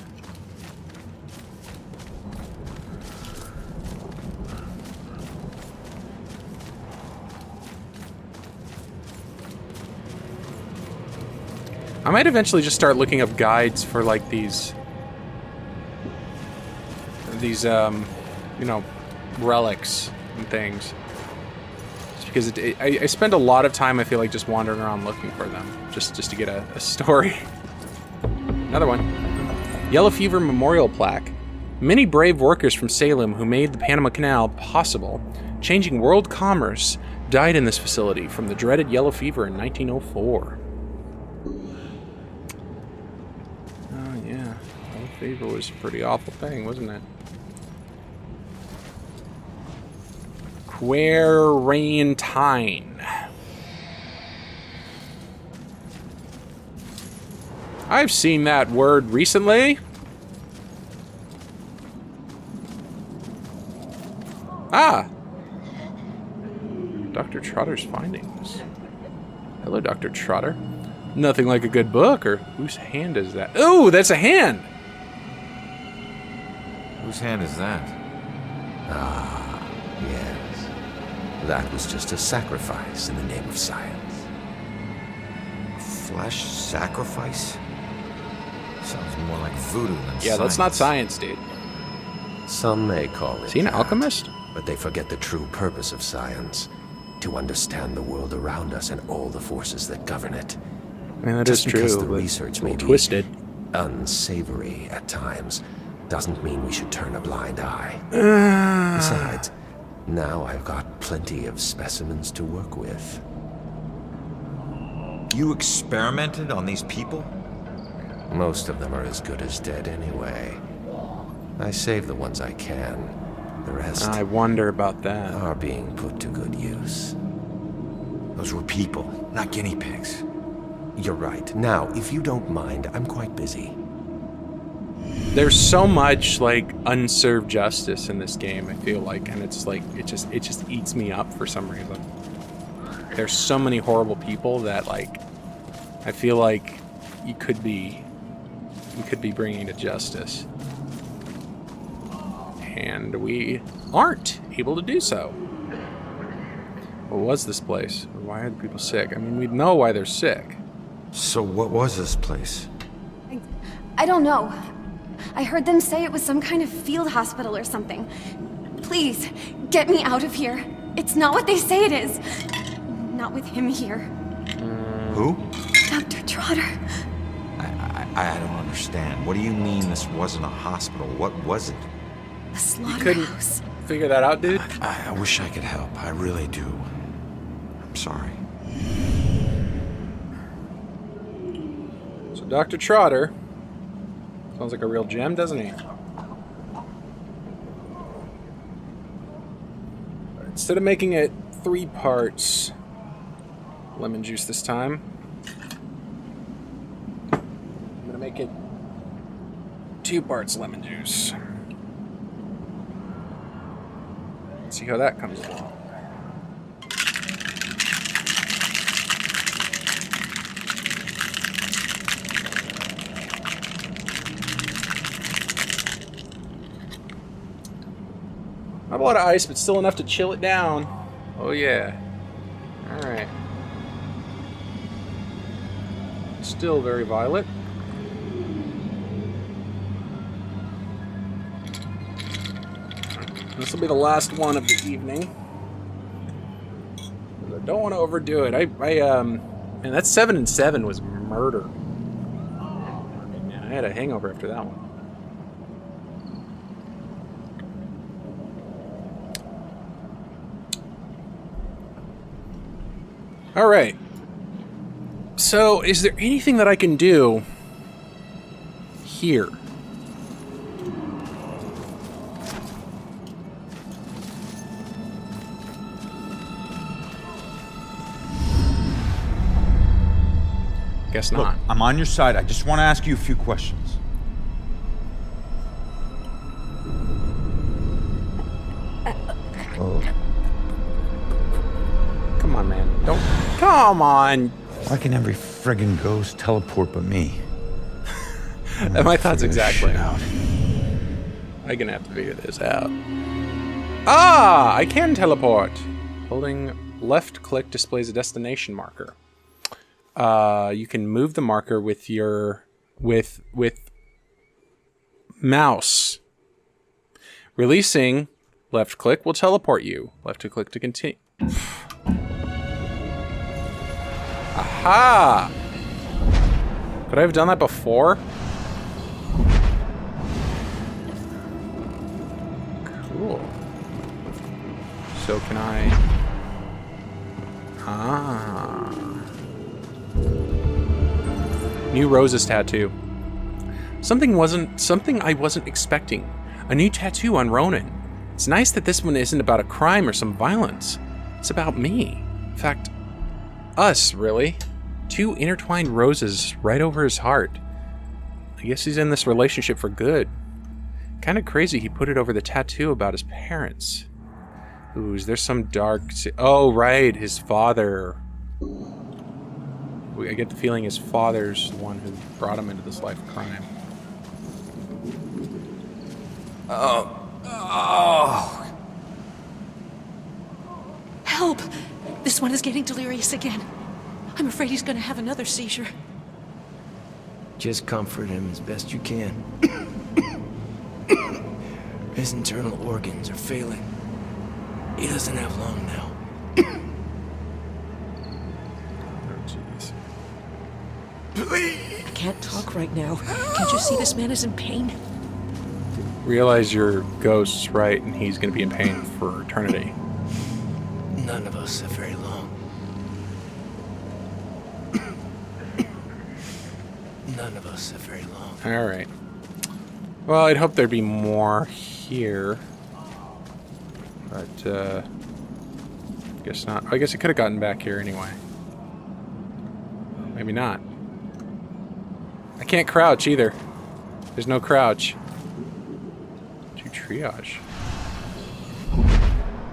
I might eventually just start looking up guides for like these you know, relics and things. Just because I spend a lot of time, I feel like, just wandering around looking for them, just to get a story. Another one. Yellow Fever Memorial Plaque. Many brave workers from Salem who made the Panama Canal possible, changing world commerce, died in this facility from the dreaded yellow fever in 1904. Fever was a pretty awful thing, wasn't it? Quarantine. I've seen that word recently. Ah! Dr. Trotter's findings. Hello, Dr. Trotter. Nothing like a good book, or whose hand is that? Oh, that's a hand! Whose hand is that? Ah, yes. That was just a sacrifice in the name of science. Flesh sacrifice? Sounds more like voodoo than Yeah, that's not science, dude. Some may call it. Is he an alchemist? But they forget the true purpose of science. To understand the world around us and all the forces that govern it. I mean, that Just is true, because the but research may be twisted. unsavory at times, doesn't mean we should turn a blind eye. Besides, now I've got plenty of specimens to work with. You experimented on these people? Most of them are as good as dead anyway. I save the ones I can. The rest... I wonder about that. ...are being put to good use. Those were people, not guinea pigs. You're right. Now, if you don't mind, I'm quite busy. There's so much like unserved justice in this game, I feel like, and it's like it just eats me up for some reason. There's so many horrible people that like I feel like you could be bringing to justice, and we aren't able to do so. What was this place? Why are the people sick? I mean, we know why they're sick. So what was this place? I don't know. I heard them say it was some kind of field hospital or something. Please, get me out of here. It's not what they say it is. Not with him here. Who? Dr. Trotter. I don't understand. What do you mean this wasn't a hospital? What was it? A slaughterhouse. Figure that out, dude? I wish I could help. I really do. I'm sorry. So Dr. Trotter sounds like a real gem, doesn't he? Instead of making it 3 parts lemon juice this time, I'm gonna make it 2 parts lemon juice. Let's see how that comes along. Not a lot of ice, but still enough to chill it down. Oh yeah. Alright. Still very violet. This will be the last one of the evening. I don't want to overdo it. Man, that 7 and 7 was murder. Man, I had a hangover after that one. All right. So, is there anything that I can do here? Guess not. Look, I'm on your side. I just want to ask you a few questions. Come on, man. Don't. Come on. Why can every friggin' ghost teleport but me? My thoughts exactly. I'm gonna have to figure this out. Ah! I can teleport. Holding left click displays a destination marker. You can move the marker with your with mouse. Releasing left click will teleport you. Left click to continue. Aha! Could I have done that before? Cool. So can I... Ah. New roses tattoo. Something I wasn't expecting. A new tattoo on Ronan. It's nice that this one isn't about a crime or some violence. It's about me. In fact, us, really. 2 intertwined roses right over his heart. I guess he's in this relationship for good. Kind of crazy he put it over the tattoo about his parents. Ooh, is there some dark... Oh, right, his father. I get the feeling his father's the one who brought him into this life of crime. Oh. Help! This one is getting delirious again. I'm afraid he's gonna have another seizure. Just comfort him as best you can. His internal organs are failing. He doesn't have long now. I can't talk right now. Can't you see this man is in pain? Realize your ghost's right, and he's going to be in pain for eternity. None of us have very long. None of us have very long. All right. Well, I'd hope there'd be more here, but guess not. I guess I could have gotten back here anyway. Maybe not. I can't crouch either. There's no crouch. To triage.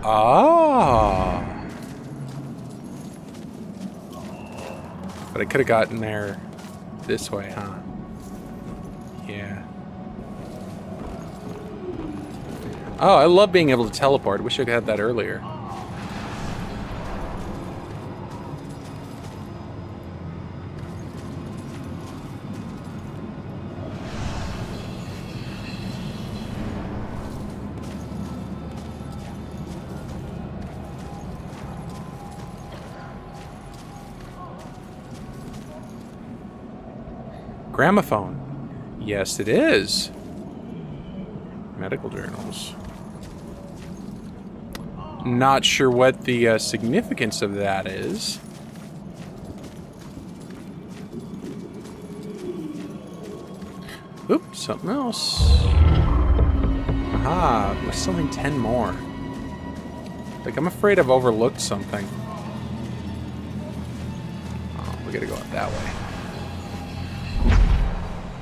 Ah. But I could have gotten there this way, huh? Yeah. Oh, I love being able to teleport. Wish I could have that earlier. Gramophone. Yes, it is. Medical journals. Not sure what the significance of that is. Oops, something else. Aha, we're still in 10 more. Like, I'm afraid I've overlooked something. Oh, we gotta go out that way.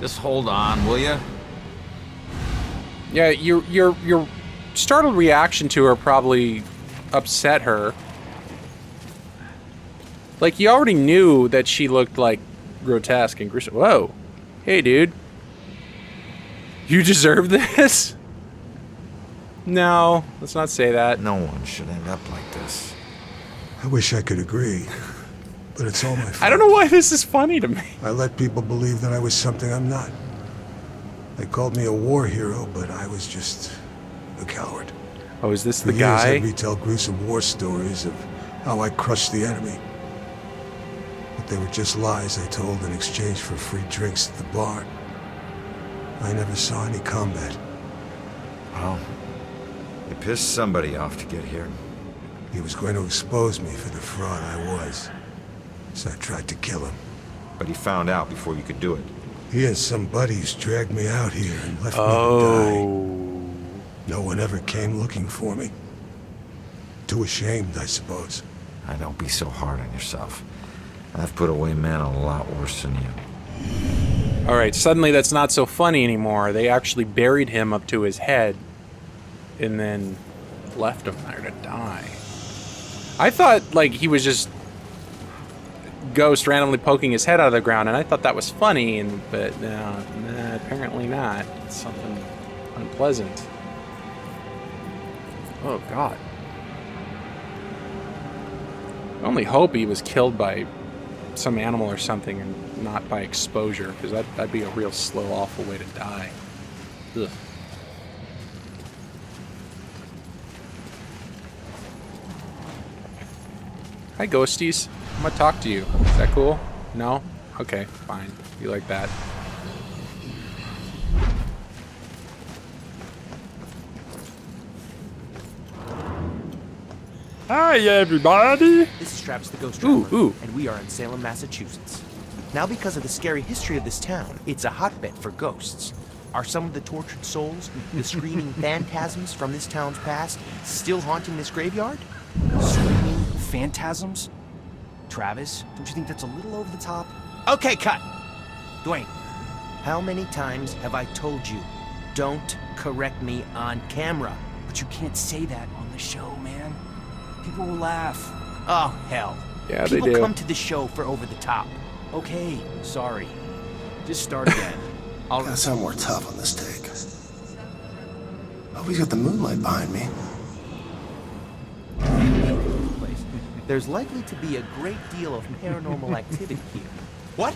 Just hold on, will you? Yeah, your startled reaction to her probably upset her. Like, you already knew that she looked like grotesque and gruesome. Whoa. Hey, dude. You deserve this? No, let's not say that. No one should end up like this. I wish I could agree, but it's all my fault. I don't know why this is funny to me. I let people believe that I was something I'm not. They called me a war hero, but I was just a coward. Oh, is this For the years, guy? I'd retell gruesome war stories of how I crushed the enemy. But they were just lies I told in exchange for free drinks at the bar. I never saw any combat. Well, you pissed somebody off to get here. He was going to expose me for the fraud I was. So I tried to kill him. But he found out before you could do it. He and some buddies dragged me out here and left me to die. No one ever came looking for me. Too ashamed, I suppose. Don't be so hard on yourself. I've put away men a lot worse than you. Alright, suddenly that's not so funny anymore. They actually buried him up to his head and then left him there to die. I thought, like, he was just ghost randomly poking his head out of the ground, and I thought that was funny, but no, apparently not. It's something unpleasant. Oh, God. I only hope he was killed by some animal or something and not by exposure, because that'd be a real slow, awful way to die. Ugh. Hi, ghosties. I'm gonna talk to you. Is that cool? No? Okay, fine. You like that. Hi, everybody! This is Travis the Ghost Driver, and we are in Salem, Massachusetts. Now, because of the scary history of this town, it's a hotbed for ghosts. Are some of the tortured souls, the screaming phantasms from this town's past, still haunting this graveyard? Screaming phantasms? Travis, don't you think that's a little over the top? Okay, cut! Dwayne, how many times have I told you, don't correct me on camera? But you can't say that on the show, man. People will laugh. Oh, hell. Yeah, they do. People come to the show for over the top. Okay, sorry. Just start again. I'll gotta sound more tough on this take. Always got the moonlight behind me. There's likely to be a great deal of paranormal activity here. What?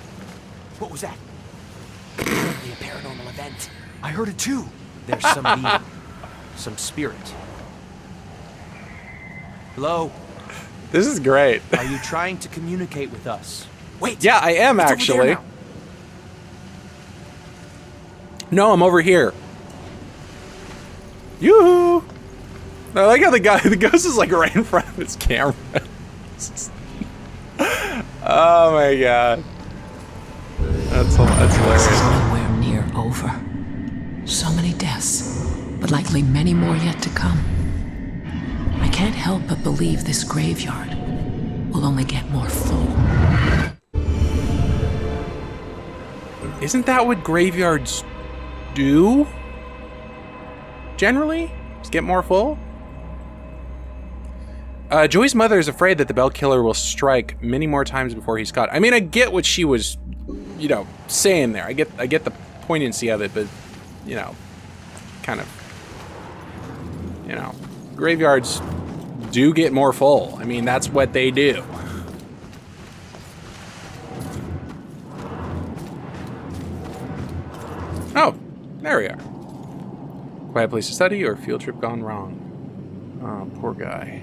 What was that? Apparently a paranormal event. I heard it too. There's some being, some spirit. Hello? This is great. Are you trying to communicate with us? Wait! Yeah, I am it's actually. over there now. No, I'm over here. Yoo-hoo! I like how the ghost is like right in front of his camera. Oh my god. That's hilarious. This is nowhere near over. So many deaths, but likely many more yet to come. I can't help but believe this graveyard will only get more full. Isn't that what graveyards do? Generally? Just get more full? Joy's mother is afraid that the Bell Killer will strike many more times before he's caught. I mean, I get what she was, saying there. I get the poignancy of it, but, kind of, graveyards do get more full. I mean, that's what they do. Oh, there we are. Quiet place to study or field trip gone wrong? Oh, poor guy.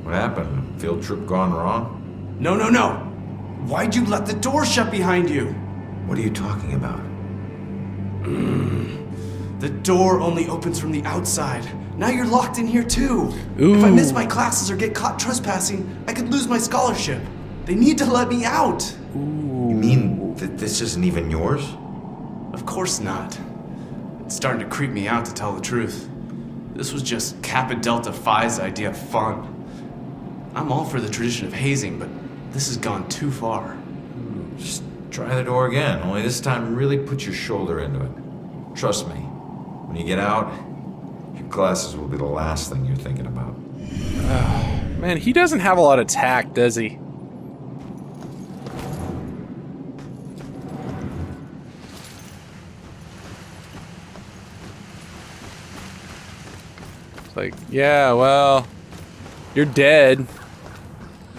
What happened? Field trip gone wrong? No. Why'd you let the door shut behind you? What are you talking about? The door only opens from the outside. Now you're locked in here too. Ooh. If I miss my classes or get caught trespassing, I could lose my scholarship. They need to let me out. You mean that this isn't even yours? Of course not. It's starting to creep me out, to tell the truth. This was just Kappa Delta Phi's idea of fun. I'm all for the tradition of hazing, but this has gone too far. Just try the door again, only this time really put your shoulder into it. Trust me, when you get out, your classes will be the last thing you're thinking about. Man, he doesn't have a lot of tact, does he? It's like, yeah, well, you're dead.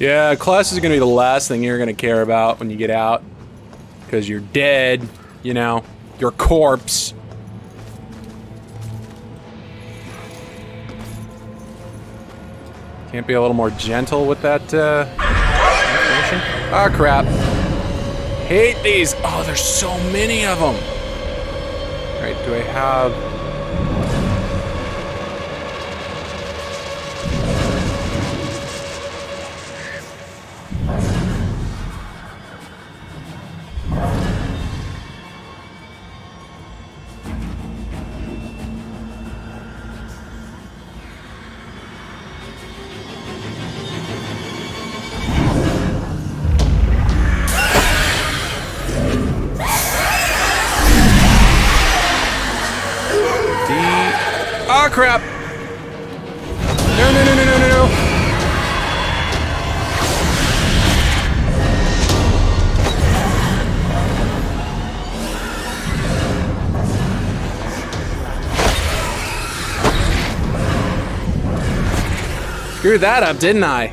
Yeah, class is gonna be the last thing you're gonna care about when you get out. Because you're dead, you know, your corpse. Can't be a little more gentle with that, information? Ah, crap. Hate these. Oh, there's so many of them. All right, do I have... Oh, crap! No, no, no, no, no, no, no! Screwed that up, didn't I?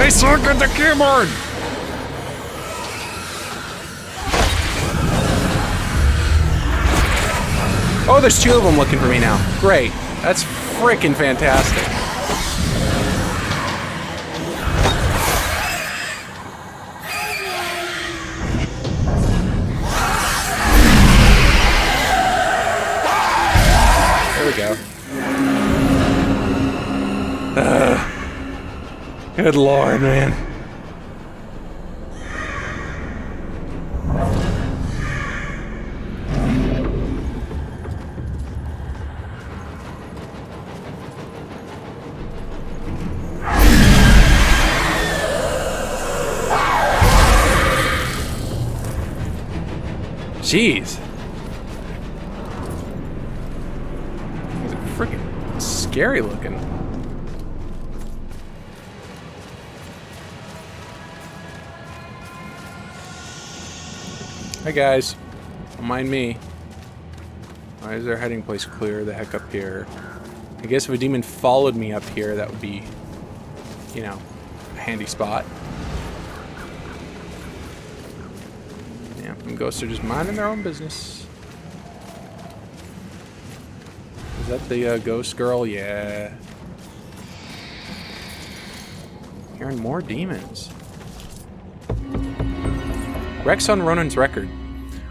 I suck at the keyboard! Oh, there's two of them looking for me now. Great. That's freaking fantastic. There we go. Good lord, man. Jeez. These are freaking scary looking. Hi guys, don't mind me. Why is their hiding place clear the heck up here? I guess if a demon followed me up here, that would be, you know, a handy spot. Yeah, and ghosts are just minding their own business. Is that the ghost girl? Yeah. Hearing more demons. Rex on Ronan's record.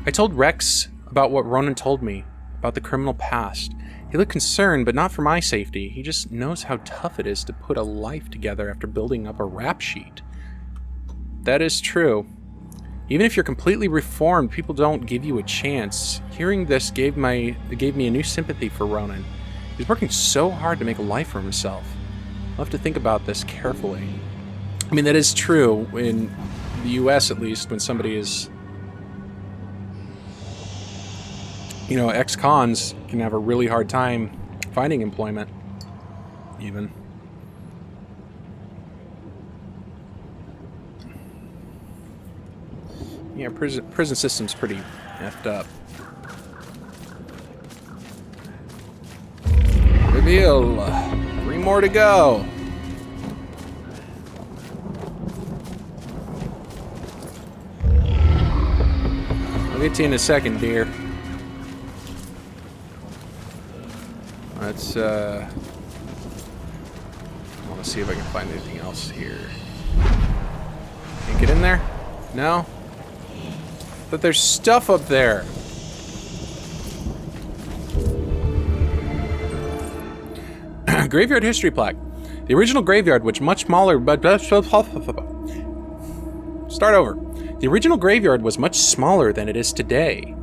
I told Rex about what Ronan told me about the criminal past. He looked concerned, but not for my safety. He just knows how tough it is to put a life together after building up a rap sheet. That is true. Even if you're completely reformed, people don't give you a chance. Hearing this gave me a new sympathy for Ronan. He's working so hard to make a life for himself. I'll have to think about this carefully. I mean, that is true in the US, at least, when somebody is, you know, ex-cons can have a really hard time finding employment, even. Yeah, prison system's pretty effed up. Reveal. 3 more to go. I'll get to you in a second, dear. Let's, I want to see if I can find anything else here. Can't get in there? No? But there's stuff up there. Graveyard history plaque. The original graveyard, which much smaller, but start over. The original graveyard was much smaller than it is today.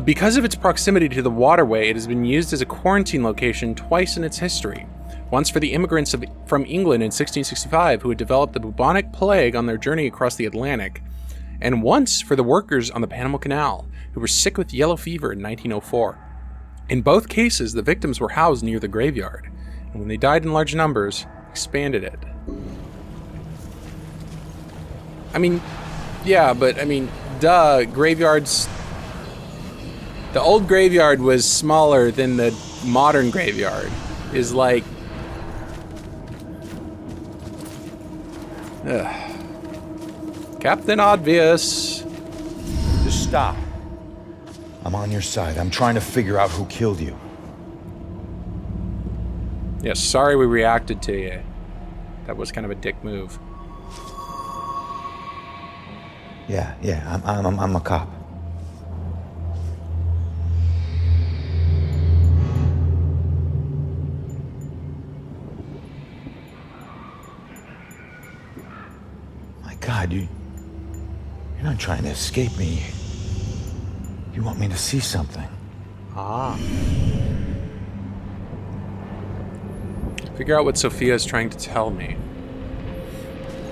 Because of its proximity to the waterway, it has been used as a quarantine location twice in its history. Once for the immigrants from England in 1665 who had developed the bubonic plague on their journey across the Atlantic, and once for the workers on the Panama Canal who were sick with yellow fever in 1904. In both cases, the victims were housed near the graveyard, and when they died in large numbers, expanded it. I mean, yeah, but I mean, duh, graveyards... The old graveyard was smaller than the modern graveyard. Is like... Captain Obvious. Just stop. I'm on your side. I'm trying to figure out who killed you. Yeah, sorry we reacted to you. That was kind of a dick move. Yeah, I'm a cop. My God, you're not trying to escape me. You want me to see something. Ah. Figure out what Sophia is trying to tell me.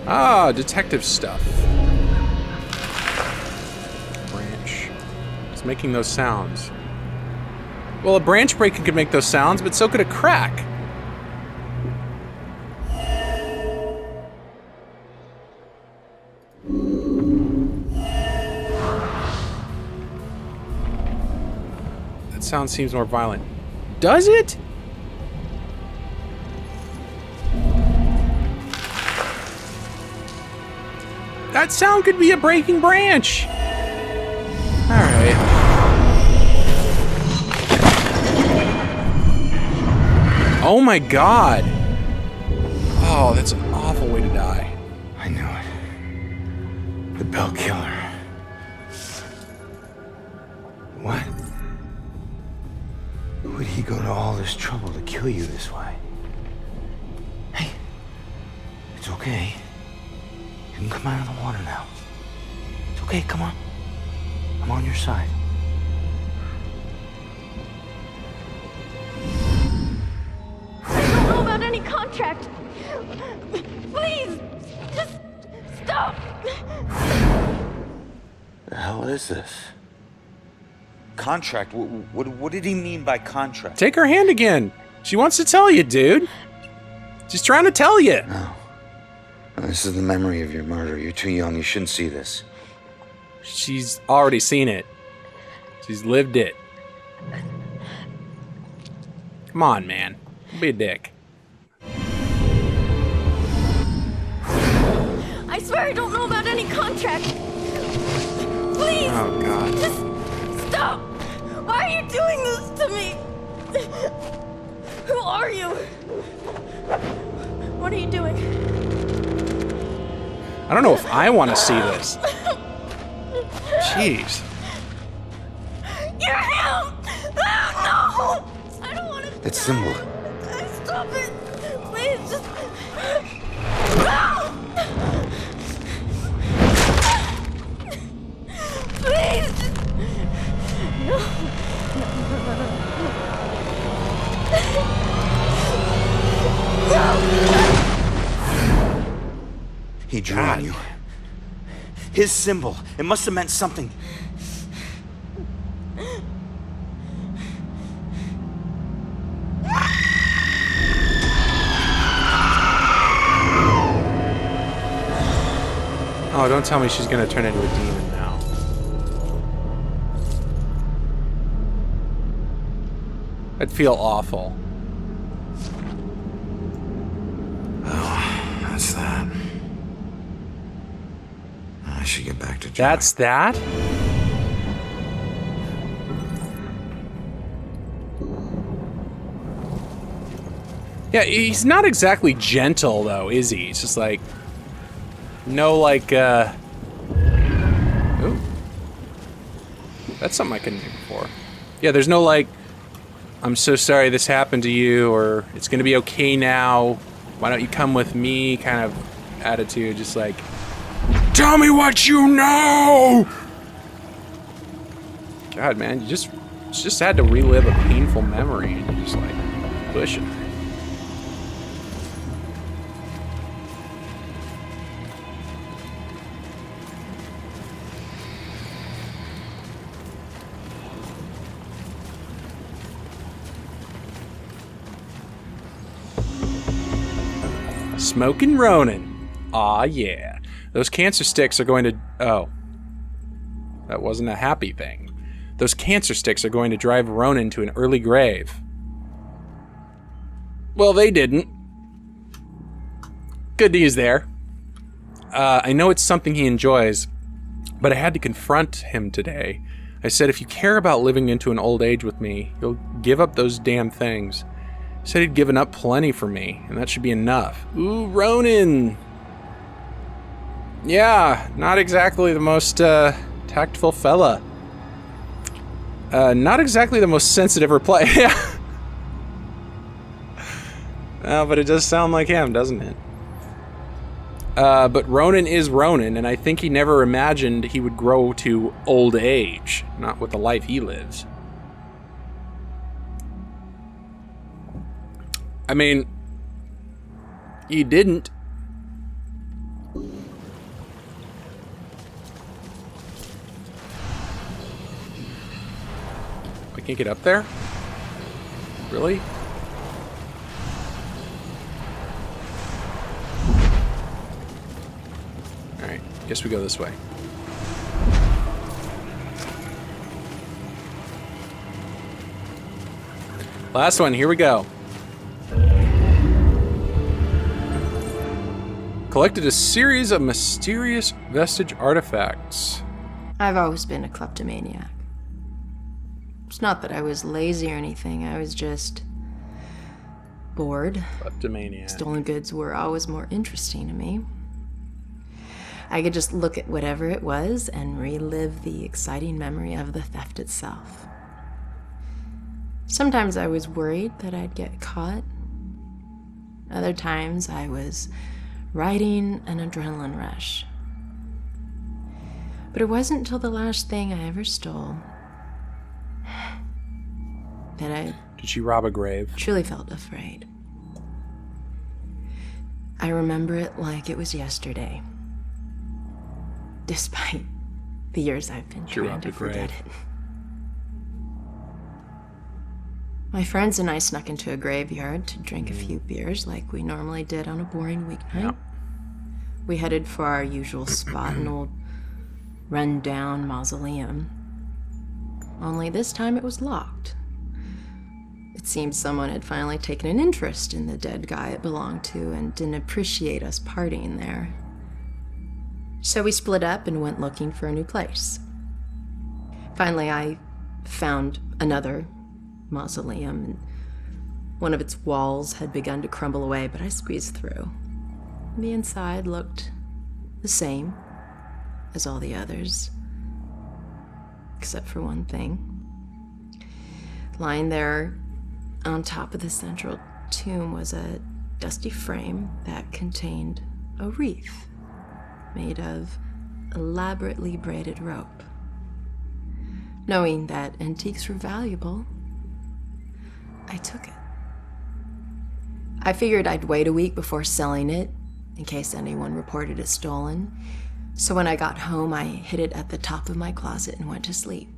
Ah, detective stuff. Branch. It's making those sounds. Well, a branch breaking could make those sounds, but so could a crack. That sound seems more violent. Does it? That sound could be a breaking branch. Alright. Oh my God. Oh, that's an awful way to die. I knew it. The Bell Killer. What? Would he go to all this trouble to kill you this way? Hey, it's okay. You can come out of the water now. It's okay, come on. I'm on your side. I don't know about any contract. Please, just stop. The hell is this? Contract? What did he mean by contract? Take her hand again. She wants to tell you, dude. She's trying to tell you. No. This is the memory of your murder. You're too young. You shouldn't see this. She's already seen it. She's lived it. Come on, man. Don't be a dick. I swear I don't know about any contract. Please. Oh, God. Just stop. Why are you doing this to me? Who are you? What are you doing? I don't know if I want to see this. Jeez. You're him! Oh, no! I don't want to. That symbol. Stop it! Please, just. No! Please! Just... No. He drew on you. His symbol. It must have meant something. Oh, don't tell me she's gonna turn into a demon now. I'd feel awful. Oh, that's that. I should get back to Joy. That's that? Yeah, he's not exactly gentle, though, is he? It's just like... No, like, Ooh. That's something I couldn't do before. Yeah, there's no like, I'm so sorry this happened to you, or it's gonna be okay now, why don't you come with me kind of attitude. Just like, tell me what you know! God, man, you just had to relive a painful memory and you just like push it. Smoking Ronin. Aw, yeah. Those cancer sticks are going to... Oh. That wasn't a happy thing. Those cancer sticks are going to drive Ronin to an early grave. Well, they didn't. Good news there. I know it's something he enjoys, but I had to confront him today. I said, if you care about living into an old age with me, you'll give up those damn things. He said he'd given up plenty for me, and that should be enough. Ooh, Ronin! Yeah, not exactly the most tactful fella. Not exactly the most sensitive reply. Yeah. But it does sound like him, doesn't it? But Ronin is Ronin, and I think he never imagined he would grow to old age, not with the life he lives. I mean, he didn't. I can't get up there? Really? Alright, guess we go this way. Last one, here we go. Collected a series of mysterious vestige artifacts. I've always been a kleptomaniac. It's not that I was lazy or anything, I was just bored. Kleptomaniac. Stolen goods were always more interesting to me. I could just look at whatever it was and relive the exciting memory of the theft itself. Sometimes I was worried that I'd get caught. Other times I was riding an adrenaline rush. But it wasn't until the last thing I ever stole that I... Did she rob a grave? Truly felt afraid. I remember it like it was yesterday, despite the years I've been trying to forget it. My friends and I snuck into a graveyard to drink a few beers like we normally did on a boring weeknight. Yep. We headed for our usual spot, an old run-down mausoleum. Only this time it was locked. It seemed someone had finally taken an interest in the dead guy it belonged to and didn't appreciate us partying there. So we split up and went looking for a new place. Finally, I found another mausoleum, and one of its walls had begun to crumble away, but I squeezed through. The inside looked the same as all the others, except for one thing. Lying there on top of the central tomb was a dusty frame that contained a wreath made of elaborately braided rope. Knowing that antiques were valuable, I took it. I figured I'd wait a week before selling it, in case anyone reported it stolen. So when I got home, I hid it at the top of my closet and went to sleep.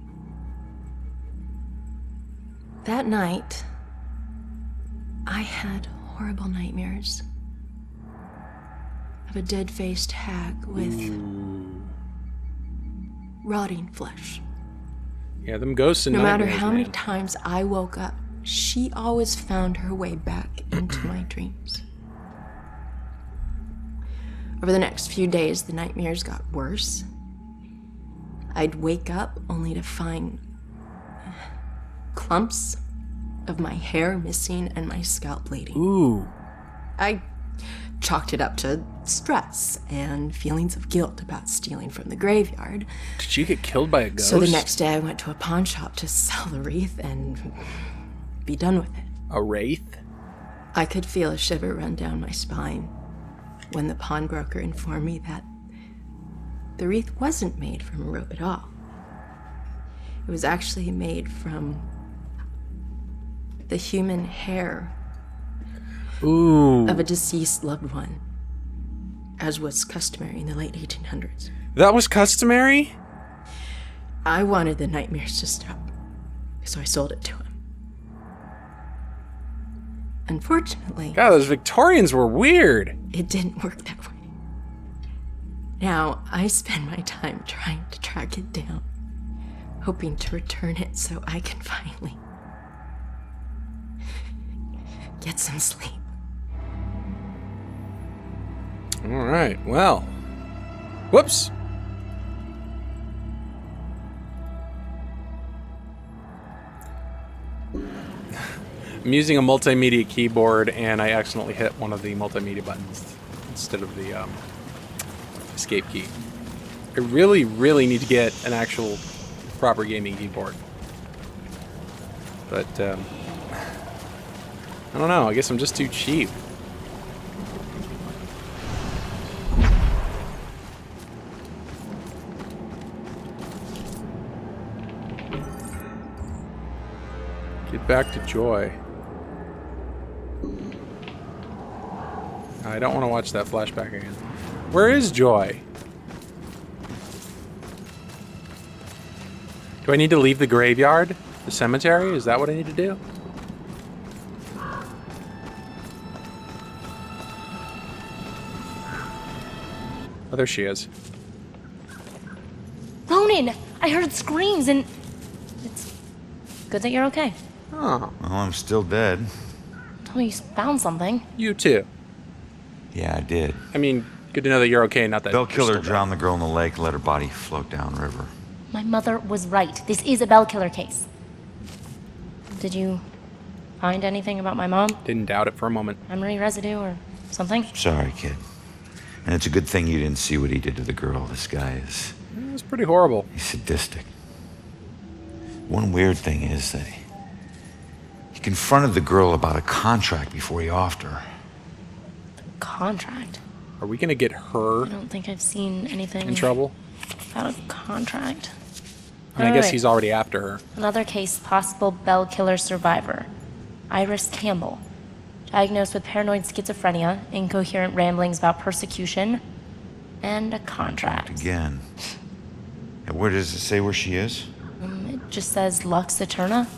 That night, I had horrible nightmares of a dead-faced hag with rotting flesh. Yeah, them ghosts and no matter nightmares, how many man. times I woke up, she always found her way back into my dreams. Over the next few days, the nightmares got worse. I'd wake up only to find clumps of my hair missing and my scalp bleeding. Ooh. I chalked it up to stress and feelings of guilt about stealing from the graveyard. Did you get killed by a ghost? So the next day I went to a pawn shop to sell the wreath and be done with it. A wraith? I could feel a shiver run down my spine when the pawnbroker informed me that the wreath wasn't made from a rope at all. It was actually made from the human hair of a deceased loved one, as was customary in the late 1800s. That was customary? I wanted the nightmares to stop, so I sold it to him. Unfortunately... God, those Victorians were weird. It didn't work that way. Now, I spend my time trying to track it down, hoping to return it so I can finally get some sleep. All right, well. Whoops. I'm using a multimedia keyboard and I accidentally hit one of the multimedia buttons instead of the escape key. I really, really need to get an actual proper gaming keyboard. But, I don't know, I guess I'm just too cheap. Get back to Joy. I don't want to watch that flashback again. Where is Joy? Do I need to leave the graveyard? The cemetery? Is that what I need to do? Oh, there she is. Ronan, I heard screams and it's good that you're okay. Oh. Well, I'm still dead. Tell me you found something. You too. Yeah, I did. I mean, good to know that you're okay, not that Bell you're killer still drowned the girl in the lake and let her body float downriver. My mother was right. This is a Bell killer case. Did you find anything about my mom? Didn't doubt it for a moment. Memory residue or something? Sorry, kid. And it's a good thing you didn't see what he did to the girl. This guy is... It was pretty horrible. He's sadistic. One weird thing is that he confronted the girl about a contract before he offed her. Contract? Are we gonna get her I don't think I've seen anything in trouble? about a contract. And I guess he's already after her. Another case, possible Bell killer survivor. Iris Campbell. Diagnosed with paranoid schizophrenia, incoherent ramblings about persecution, and a contract. Again. And where does it say where she is? It just says Lux Eterna.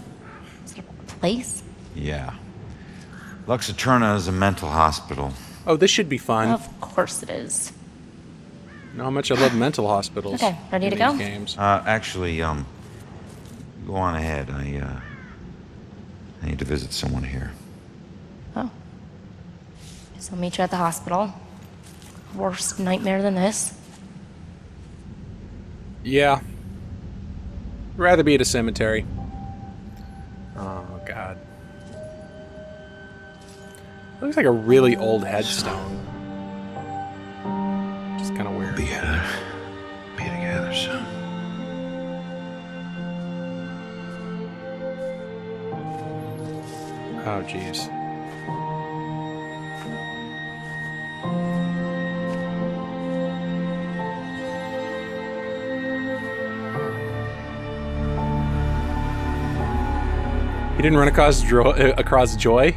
Is it a place? Yeah. Lux Eterna is a mental hospital. Oh, this should be fun. Of course it is. You know how much I love mental hospitals. Okay, ready in to go? these games. Actually, go on ahead. I need to visit someone here. Oh. Guess I'll meet you at the hospital. Worst nightmare than this. Yeah. Rather be at a cemetery. Oh, God. Looks like a really old headstone. Just kind of weird. Be together soon. Oh, jeez. He didn't run across Joy?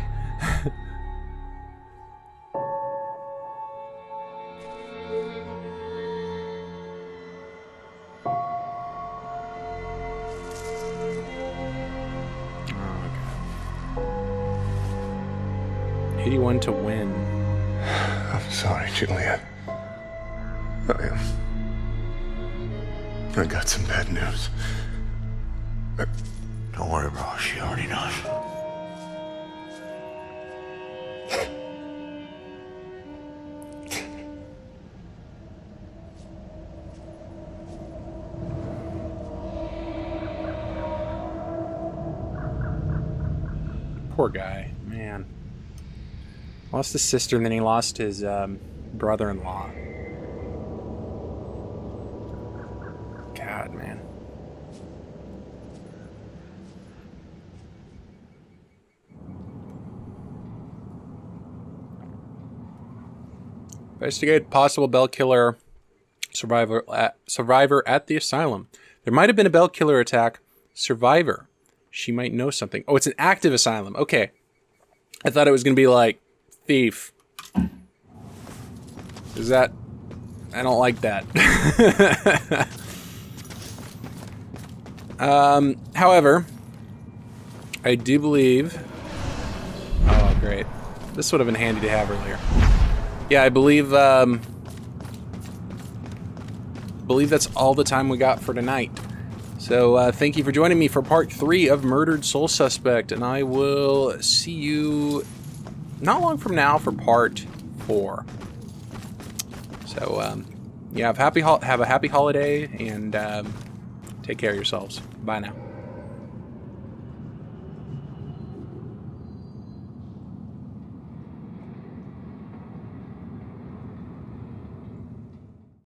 To win. I'm sorry, Juliet. I got some bad news. Don't worry, bro. She already knows. Poor guy, man. Lost his sister, and then he lost his brother-in-law. God, man. Investigate possible Bell killer survivor at the asylum. There might have been a Bell killer attack. Survivor. She might know something. Oh, it's an active asylum. Okay. I thought it was going to be like thief. Is that... I don't like that. However, I do believe... Oh, great. This would have been handy to have earlier. Yeah, I believe that's all the time we got for tonight. So thank you for joining me for part 3 of Murdered Soul Suspect, and I will see you not long from now for part 4. So yeah, have a happy holiday, and take care of yourselves. Bye now.